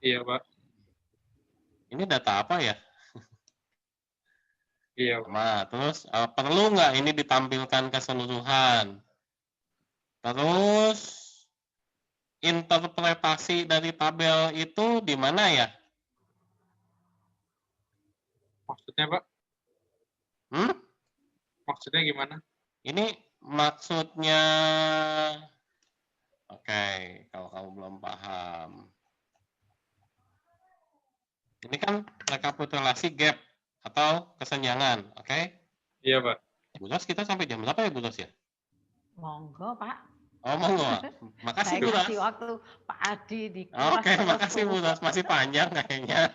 Iya, Pak. Ini data apa ya? Iya, Pak. Nah, terus perlu nggak ini ditampilkan keseluruhan? Terus interpretasi dari tabel itu di mana ya? Maksudnya, Pak? Maksudnya gimana? Ini maksudnya, oke, kalau kamu belum paham. Ini kan rekapitulasi gap atau kesenjangan, oke? Iya, Pak. Bu Ros, kita sampai jam berapa ya, Bu Ros ya? Monggo, Pak. Oh, monggo. Makasih, Saya Bu Ros. kasih waktu Pak Adi di Oke, makasih Bu Ros. Masih panjang kayaknya.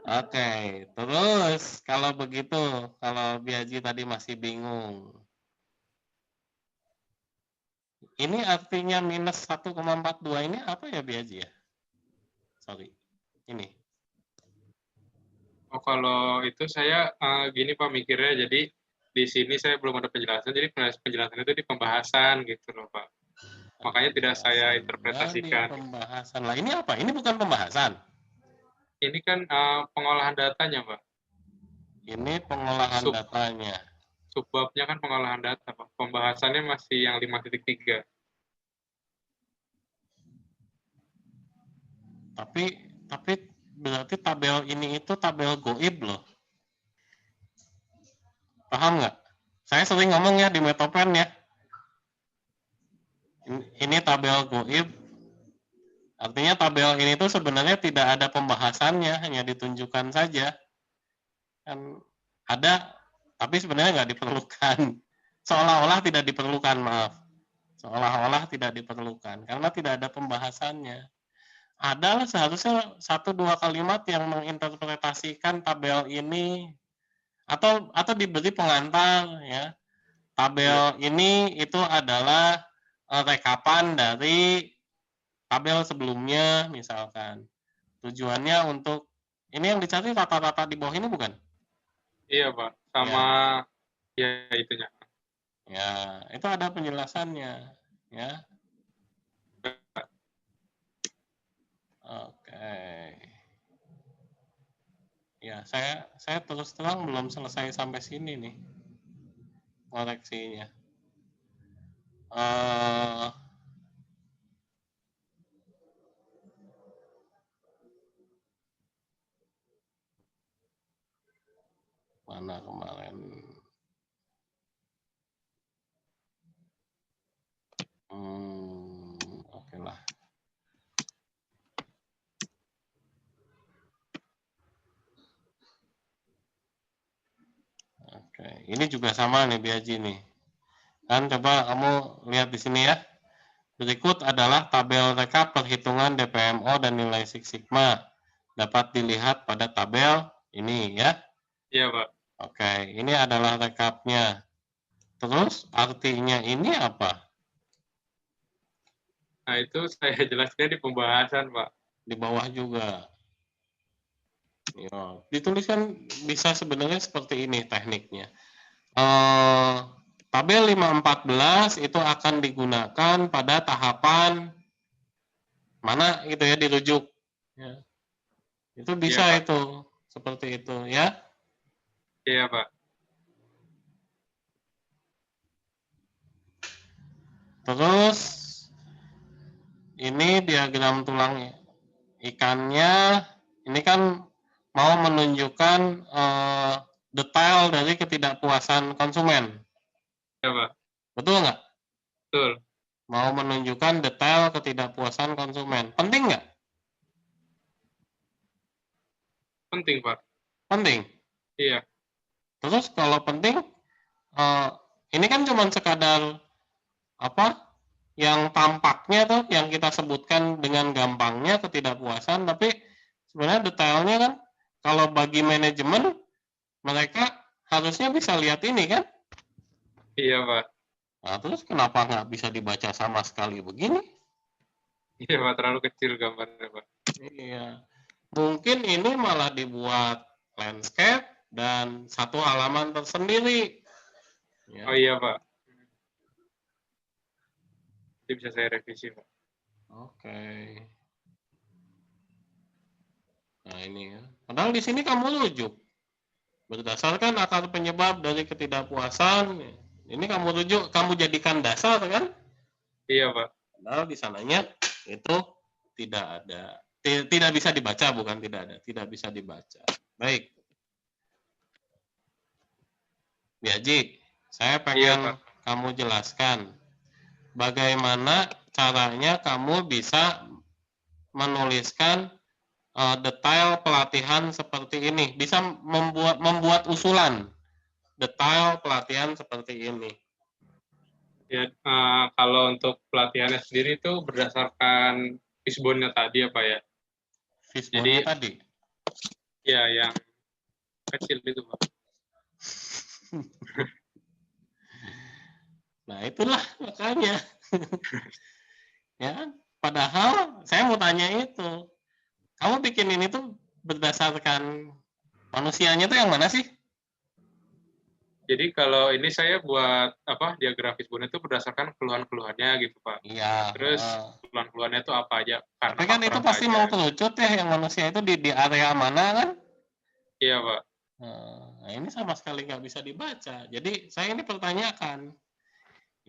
Oke, terus kalau begitu, kalau Biaji tadi masih bingung. Ini artinya minus 1,42 ini apa ya Biaji ya? Sorry, ini. Oh, kalau itu saya gini Pak mikirnya, jadi di sini saya belum ada penjelasan, jadi penjelasan itu di pembahasan gitu loh Pak. Makanya tidak saya interpretasikan. Di pembahasan lah, ini apa? Ini bukan pembahasan. Ini kan pengolahan datanya Pak. Ini pengolahan datanya. Subbabnya kan pengolahan data Pak. Pembahasannya masih yang 5.3. Tapi berarti tabel ini itu tabel goib loh. Paham nggak? Saya sering ngomong ya di Metopen ya. Ini tabel goib. Artinya tabel ini tuh sebenarnya tidak ada pembahasannya, hanya ditunjukkan saja. Kan ada, tapi sebenarnya nggak diperlukan. Seolah-olah tidak diperlukan, maaf. Seolah-olah tidak diperlukan, karena tidak ada pembahasannya. Ada lah seharusnya 1-2 kalimat yang menginterpretasikan tabel ini, atau diberi pengantar ya. Tabel ini itu adalah rekapan dari tabel sebelumnya misalkan. Tujuannya untuk ini yang dicari rata-rata di bawah ini bukan? Iya, Pak. Sama ya itunya. Ya, itu ada penjelasannya ya. Oke. Ya, saya terus terang belum selesai sampai sini nih koreksinya. Mana kemarin? Oke lah. Oke, ini juga sama nih Biaji nih. Kan coba kamu lihat di sini ya. Berikut adalah tabel rekap perhitungan DPMO dan nilai Six Sigma. Dapat dilihat pada tabel ini ya. Iya, Pak. Oke, ini adalah rekapnya. Terus artinya ini apa? Nah, itu saya jelaskan di pembahasan, Pak. Di bawah juga. Ya, dituliskan bisa sebenarnya seperti ini tekniknya. Tabel 514 itu akan digunakan pada tahapan mana gitu ya, dirujuk. Ya. Itu bisa Iya, Pak. itu, seperti itu ya. Iya, Pak. Terus ini diagram tulang ikannya, ini kan mau menunjukkan detail dari ketidakpuasan konsumen. Iya, Pak. Betul nggak? Betul. Mau menunjukkan detail ketidakpuasan konsumen. Penting nggak? Penting, Pak. Penting. Iya. Terus kalau penting, ini kan cuma sekadar apa yang tampaknya tuh yang kita sebutkan dengan gampangnya ketidakpuasan, tapi sebenarnya detailnya kan kalau bagi manajemen mereka harusnya bisa lihat ini kan? Iya, Pak. Nah, terus kenapa nggak bisa dibaca sama sekali begini? Iya, Pak. Terlalu kecil gambarnya, Pak. Iya. Mungkin ini malah dibuat landscape dan satu halaman tersendiri. Ya. Oh iya, Pak. Jadi bisa saya revisi, Pak. Oke. Nah ini ya. Padahal di sini kamu rujuk. Berdasarkan akar penyebab dari ketidakpuasan, ini kamu rujuk, kamu jadikan dasar kan? Iya, Pak. Padahal di sananya itu tidak ada, tidak bisa dibaca, bukan tidak ada, tidak bisa dibaca. Baik. Biaji, saya pengen Iya, Pak. kamu jelaskan bagaimana caranya kamu bisa menuliskan detail pelatihan seperti ini, bisa membuat usulan detail pelatihan seperti ini. Ya, kalau untuk pelatihannya sendiri itu berdasarkan fishbone-nya tadi ya, Pak ya. Fishbone-nya Jadi, tadi. ya yang kecil itu, Pak. Nah, itulah makanya. Ya, padahal saya mau tanya itu. Kamu bikin ini tuh berdasarkan manusianya tuh yang mana sih? Jadi kalau ini saya buat apa diagram fishbone itu berdasarkan keluhan-keluhannya gitu, Pak. Iya. Terus keluhan-keluhannya itu apa aja? Karena tapi kan itu pasti mau kerucut ya, yang manusia itu di area mana kan? Iya, Pak. Nah, ini sama sekali nggak bisa dibaca. Jadi saya ini pertanyakan,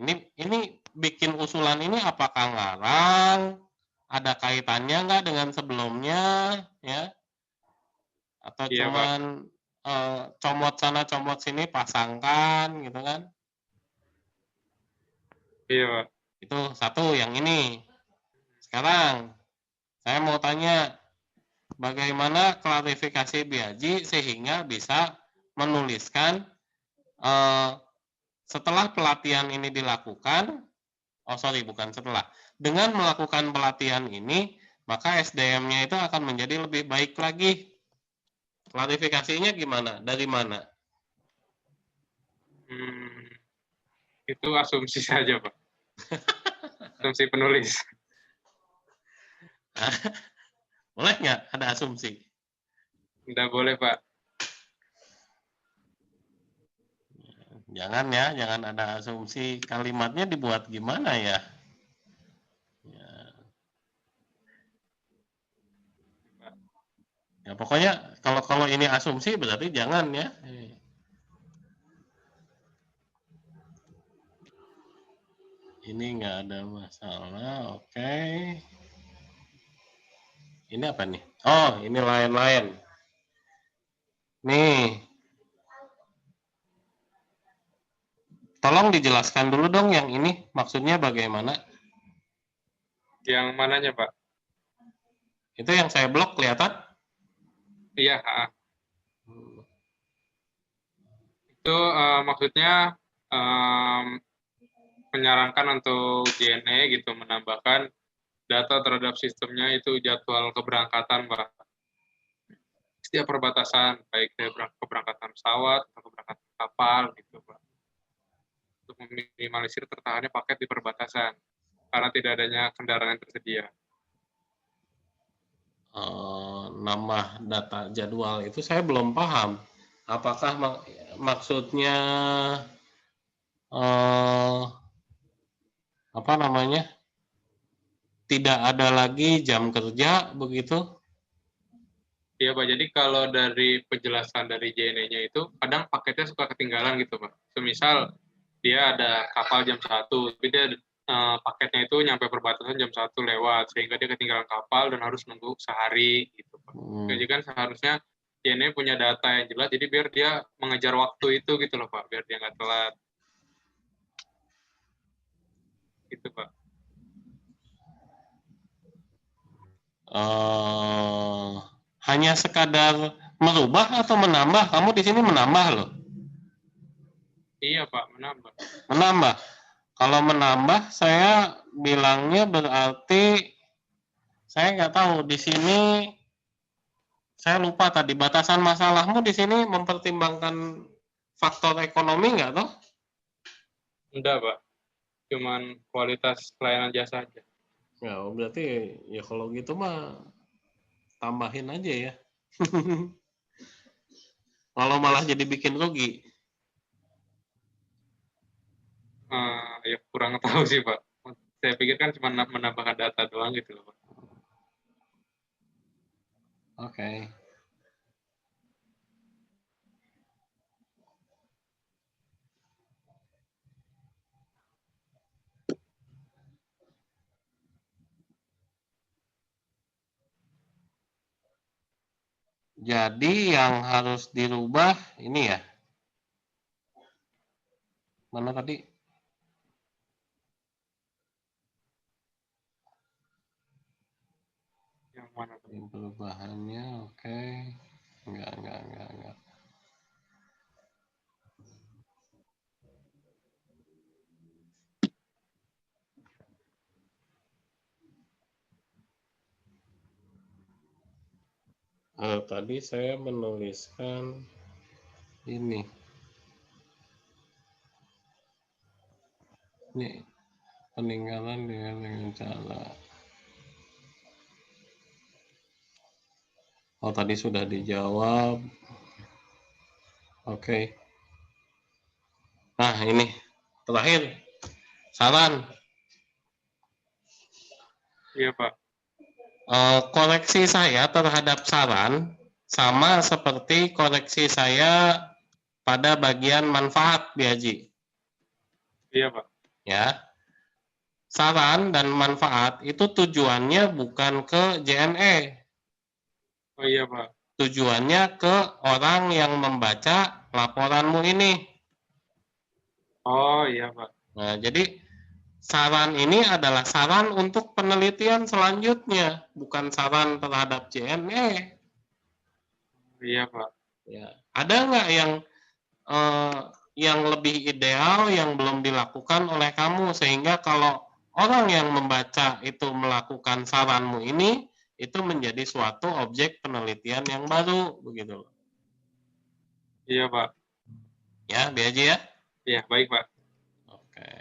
ini bikin usulan ini apakah ngarang? Ada kaitannya nggak dengan sebelumnya, ya? Atau Iya, cuman comot sana comot sini pasangkan gitu kan? Iya, Pak. Itu satu yang ini. Sekarang saya mau tanya, bagaimana klarifikasi Biaji sehingga bisa menuliskan setelah pelatihan ini dilakukan, bukan setelah, dengan melakukan pelatihan ini maka SDM-nya itu akan menjadi lebih baik lagi. Klarifikasinya gimana? Dari mana? Itu asumsi saja, Pak. Asumsi penulis. Boleh nggak ada asumsi? Tidak boleh, Pak. Jangan ya, jangan ada asumsi. Kalimatnya dibuat gimana ya? Ya pokoknya kalau ini asumsi berarti jangan ya. Ini nggak ada masalah, oke. Ini apa nih? Oh, ini lain-lain. Nih. Tolong dijelaskan dulu dong yang ini maksudnya bagaimana? Yang mananya, Pak? Itu yang saya blok kelihatan? Iya, itu maksudnya menyarankan untuk JNE gitu menambahkan data terhadap sistemnya itu jadwal keberangkatan, Pak. Setiap perbatasan, baik dari keberangkatan pesawat atau keberangkatan kapal gitu, Pak. Untuk meminimalisir tertahannya paket di perbatasan karena tidak adanya kendaraan yang tersedia. Nambah data jadwal itu saya belum paham. Apakah maksudnya apa namanya? Tidak ada lagi jam kerja begitu? Iya, Pak. Jadi kalau dari penjelasan dari JNE-nya itu kadang paketnya suka ketinggalan gitu, Pak. Semisal dia ada kapal jam 1, tapi dia paketnya itu nyampe perbatasan jam 1 lewat, sehingga dia ketinggalan kapal dan harus nunggu sehari gitu, Pak. Jadi kan seharusnya JNE punya data yang jelas, jadi biar dia mengejar waktu itu gitu loh, Pak, biar dia nggak telat. Gitu, Pak. Hanya sekadar merubah atau menambah? Kamu di sini menambah loh. Iya, Pak, menambah. Menambah. Kalau menambah, saya bilangnya berarti saya nggak tahu di sini. Saya lupa tadi batasan masalahmu di sini mempertimbangkan faktor ekonomi nggak toh? Enggak, Pak. Cuman kualitas pelayanan jasa aja. Ya, berarti ya kalau gitu mah tambahin aja ya. Kalau malah jadi bikin rugi. Ya kurang tahu sih, Pak. Saya pikir kan cuma menambahkan data doang gitu loh, Pak. Oke. Jadi yang harus dirubah ini ya. Mana tadi? Yang mana, Pak? Perubahannya oke. Enggak. Tadi saya menuliskan ini. Ini peninggalan dengan cara. Oh, tadi sudah dijawab. Oke. Nah, ini terakhir. Saran. Iya, Pak. Koreksi saya terhadap saran sama seperti koreksi saya pada bagian manfaat, Biaji. Iya, Pak. Ya. Saran dan manfaat itu tujuannya bukan ke JNE. Oh iya, Pak. Tujuannya ke orang yang membaca laporanmu ini. Oh iya, Pak. Nah, jadi saran ini adalah saran untuk penelitian selanjutnya, bukan saran terhadap JNE. Iya, Pak. Ya. Ada nggak yang lebih ideal yang belum dilakukan oleh kamu sehingga kalau orang yang membaca itu melakukan saranmu ini, itu menjadi suatu objek penelitian yang baru begitu loh. Iya, Pak. Ya, Biaji ya. Iya, baik, Pak. Oke.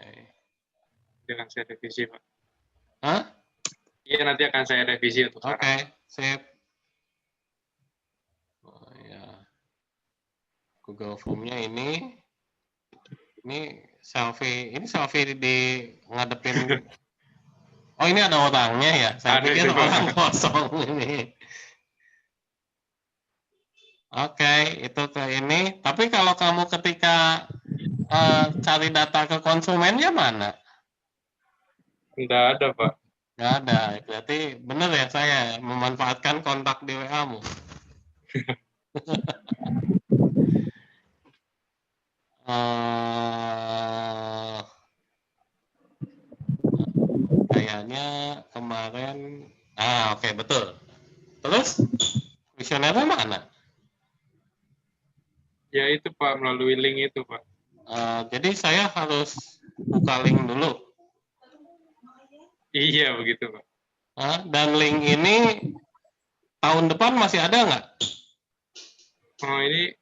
Dengan saya revisi, Pak. Hah? Iya, nanti akan saya revisi untuk Oke, sekarang. sip. Oh, ya. Google Form-nya ini selfie di ngadepin. Oh, ini ada orangnya ya. Saya Ada pikir itu, Pak. orang kosong ini. Oke, itu ke ini. Tapi kalau kamu ketika cari data ke konsumennya mana? Nggak ada, Pak. Nggak ada. Berarti benar ya saya memanfaatkan kontak di WA-mu. Kayaknya kemarin. Oke, betul. Terus kuesionernya mana? Ya itu, Pak, melalui link itu, Pak. Jadi saya harus buka link dulu. Iya, begitu, Pak. Dan link ini tahun depan masih ada nggak? Oh, ini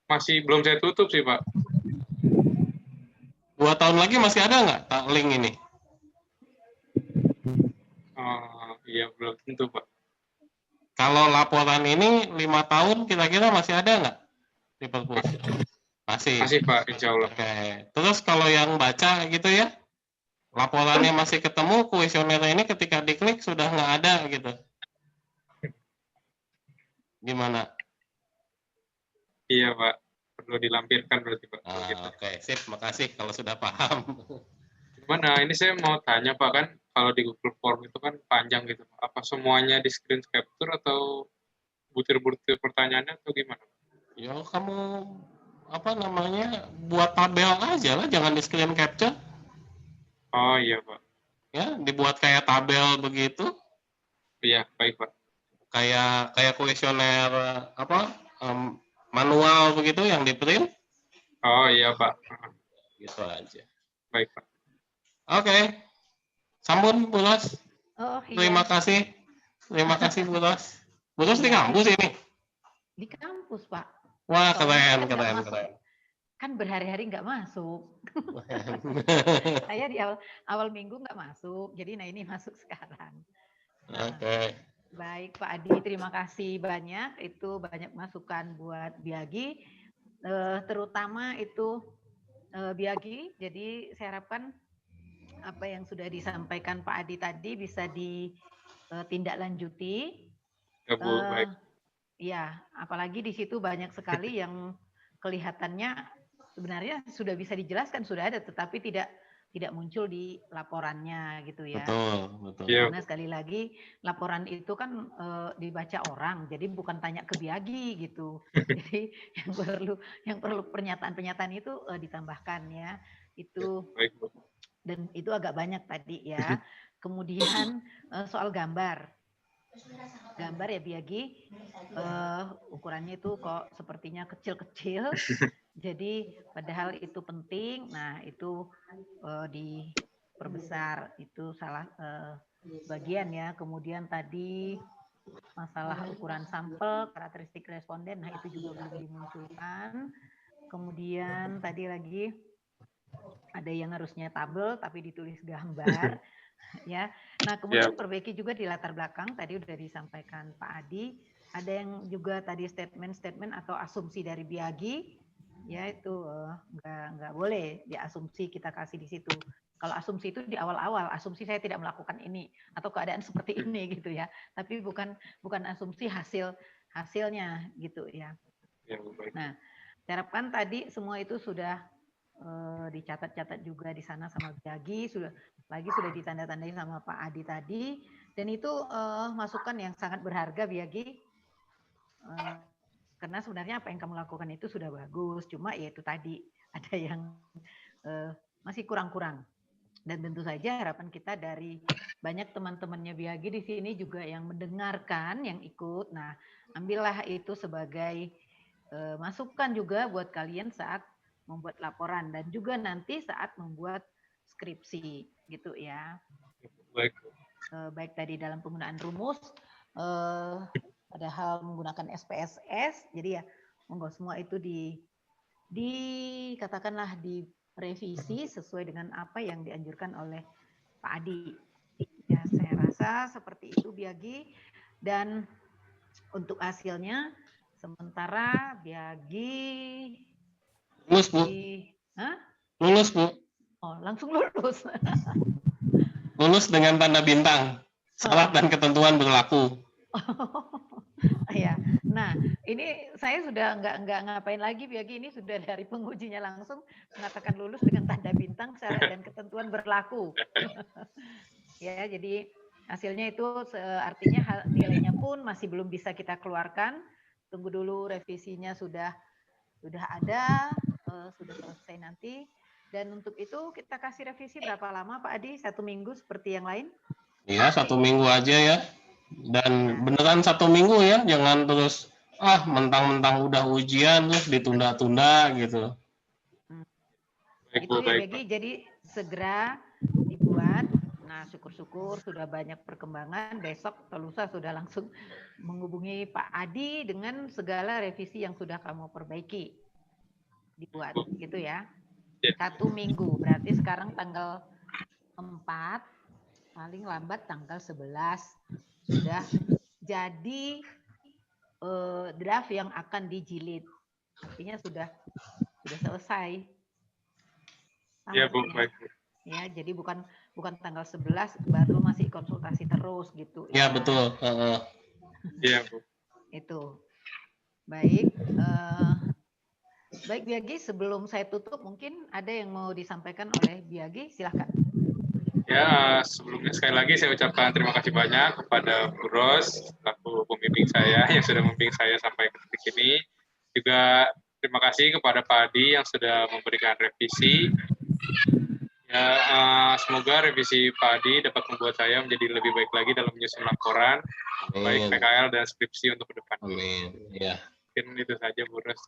masih belum saya tutup sih, Pak. 2 tahun lagi masih ada nggak link ini? Oh, iya, belum tentu, Pak. Kalau laporan ini 5 tahun kira-kira masih ada nggak di perpus? Masih. Masih, Pak, insya Allah. Oke. Terus kalau yang baca gitu ya, laporannya masih ketemu, kuesionernya ini ketika diklik sudah nggak ada gitu. Gimana? Iya, Pak. Perlu dilampirkan berarti, Pak. Oke, sip. Makasih kalau sudah paham. Gimana? Ini saya mau tanya, Pak, kan kalau di Google Form itu kan panjang gitu, Pak. Apa semuanya di screen capture atau butir-butir pertanyaannya atau gimana? Ya kamu buat tabel aja lah, jangan di screen capture. Oh iya, Pak. Ya, dibuat kayak tabel begitu. Iya, baik, Pak. Kayak kuesioner manual begitu yang di print. Oh iya, Pak. Gitu aja. Baik, Pak. Oke. Sambun, Bu Ros. Oh iya. Terima kasih. Terima kasih, Bu Ros. Bu Ros di kampus ini? Di kampus, Pak. Wah, Soalnya keren. Kan berhari-hari nggak masuk. Saya di awal minggu nggak masuk, jadi ini masuk sekarang. Oke. Baik, Pak Adi, terima kasih banyak. Itu banyak masukan buat Biagi, terutama itu Biagi. Jadi saya harapkan apa yang sudah disampaikan Pak Adi tadi bisa ditindaklanjuti. Ya, Bu, baik. Ya, apalagi di situ banyak sekali yang kelihatannya sebenarnya sudah bisa dijelaskan, sudah ada, tetapi tidak muncul di laporannya gitu ya. Betul. Karena sekali lagi laporan itu kan dibaca orang, jadi bukan tanya ke Biagi gitu. Jadi yang perlu pernyataan itu ditambahkan ya. Itu baik, Bu. Dan itu agak banyak tadi ya. Kemudian soal gambar ya Biagi, ukurannya itu kok sepertinya kecil-kecil. Jadi padahal itu penting. Nah itu diperbesar, itu salah bagian ya. Kemudian tadi masalah ukuran sampel, karakteristik responden, nah itu juga belum dimunculkan. Kemudian tadi lagi ada yang harusnya tabel tapi ditulis gambar. Ya, nah kemudian perbaiki juga di latar belakang, tadi udah disampaikan Pak Adi, ada yang juga tadi statement atau asumsi dari Biagi, ya itu nggak boleh diasumsi kita kasih di situ. Kalau asumsi itu di awal-awal, asumsi saya tidak melakukan ini atau keadaan seperti ini gitu ya, tapi bukan asumsi hasilnya gitu ya. Nah, saya harapkan tadi semua itu sudah dicatat-catat juga di sana sama Biagi, sudah ditanda-tandai sama Pak Adi tadi, dan itu masukan yang sangat berharga Biagi, karena sebenarnya apa yang kamu lakukan itu sudah bagus, cuma ya itu tadi ada yang masih kurang-kurang, dan tentu saja harapan kita dari banyak teman-temannya Biagi di sini juga yang mendengarkan, yang ikut, nah ambillah itu sebagai masukan juga buat kalian saat membuat laporan dan juga nanti saat membuat skripsi gitu ya. Baik. Baik tadi dalam penggunaan rumus padahal menggunakan SPSS. Jadi ya monggo semua itu katakanlah direvisi sesuai dengan apa yang dianjurkan oleh Pak Adi. Ya, saya rasa seperti itu Biagi. Dan untuk hasilnya sementara Biagi Lulus, Bu. Hah? Lulus, Bu. Oh, langsung lulus. Lulus dengan tanda bintang. Syarat dan ketentuan berlaku. Ya, nah ini saya sudah nggak ngapain lagi Biagi, ini sudah dari pengujinya langsung mengatakan lulus dengan tanda bintang, syarat dan ketentuan berlaku. Ya, jadi hasilnya itu artinya nilainya pun masih belum bisa kita keluarkan. Tunggu dulu revisinya sudah ada, sudah selesai nanti. Dan untuk itu kita kasih revisi berapa lama Pak Adi? 1 minggu seperti yang lain? Iya, 1 minggu aja ya. Dan beneran 1 minggu ya, jangan terus mentang-mentang udah ujian terus ditunda-tunda gitu. Itu ya Begi, jadi segera dibuat. Nah, syukur-syukur sudah banyak perkembangan. Besok atau lusa sudah langsung menghubungi Pak Adi dengan segala revisi yang sudah kamu perbaiki. Dibuat, gitu ya. 1 minggu, berarti sekarang tanggal 4, paling lambat tanggal 11 sudah jadi draft yang akan dijilid. Artinya sudah selesai. Iya, Bu, baik. Ya, jadi bukan tanggal 11 baru masih konsultasi terus gitu. Ya, betul. Iya, Bu. Itu. Baik. Baik Biagi, sebelum saya tutup mungkin ada yang mau disampaikan oleh Biagi, silahkan. Ya, sebelumnya sekali lagi saya ucapkan terima kasih banyak kepada Bu Ros, selaku pembimbing saya yang sudah membimbing saya sampai ke titik ini. Juga terima kasih kepada Pak Adi yang sudah memberikan revisi. Ya, semoga revisi Pak Adi dapat membuat saya menjadi lebih baik lagi dalam menyusun laporan, baik PKL dan skripsi untuk ke depan. Amin. Ya. Mungkin itu saja, Bu Ros.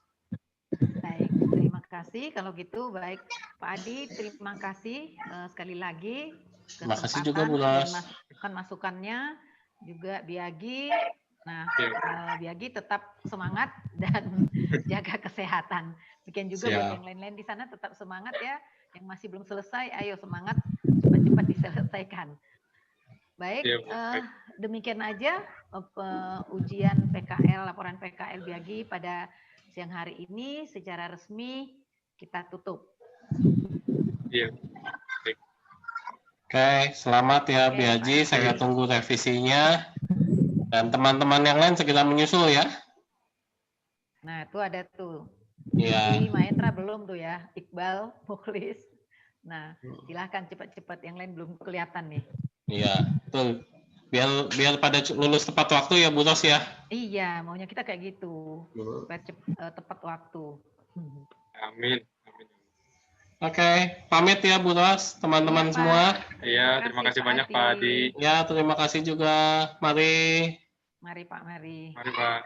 Baik, terima kasih. Kalau gitu, baik Pak Adi, terima kasih sekali lagi. Terima kasih juga Bu Ros. Masukannya juga Biagi. Nah, Biagi tetap semangat dan jaga kesehatan. Demikian juga buat yang lain-lain di sana tetap semangat ya. Yang masih belum selesai, ayo semangat cepat-cepat diselesaikan. Baik, demikian aja ujian PKL, laporan PKL Biagi pada siang hari ini secara resmi kita tutup. Iya. Oke, selamat ya Biagi. Saya tunggu revisinya. Dan teman-teman yang lain segera menyusul ya. Nah, itu ada tuh. Iya. Jadi Mahendra belum tuh ya, Iqbal, Mukhlis. Nah, silahkan cepat-cepat, yang lain belum kelihatan nih. Iya, betul. Biar pada lulus tepat waktu ya Bu Ros ya. Iya, maunya kita kayak gitu. Supaya tepat waktu. Amin. Oke, pamit ya Bu Ros, teman-teman semua. Iya, terima kasih banyak Pak Adi. Ya, terima kasih juga. Mari. Mari Pak, mari. Mari Pak.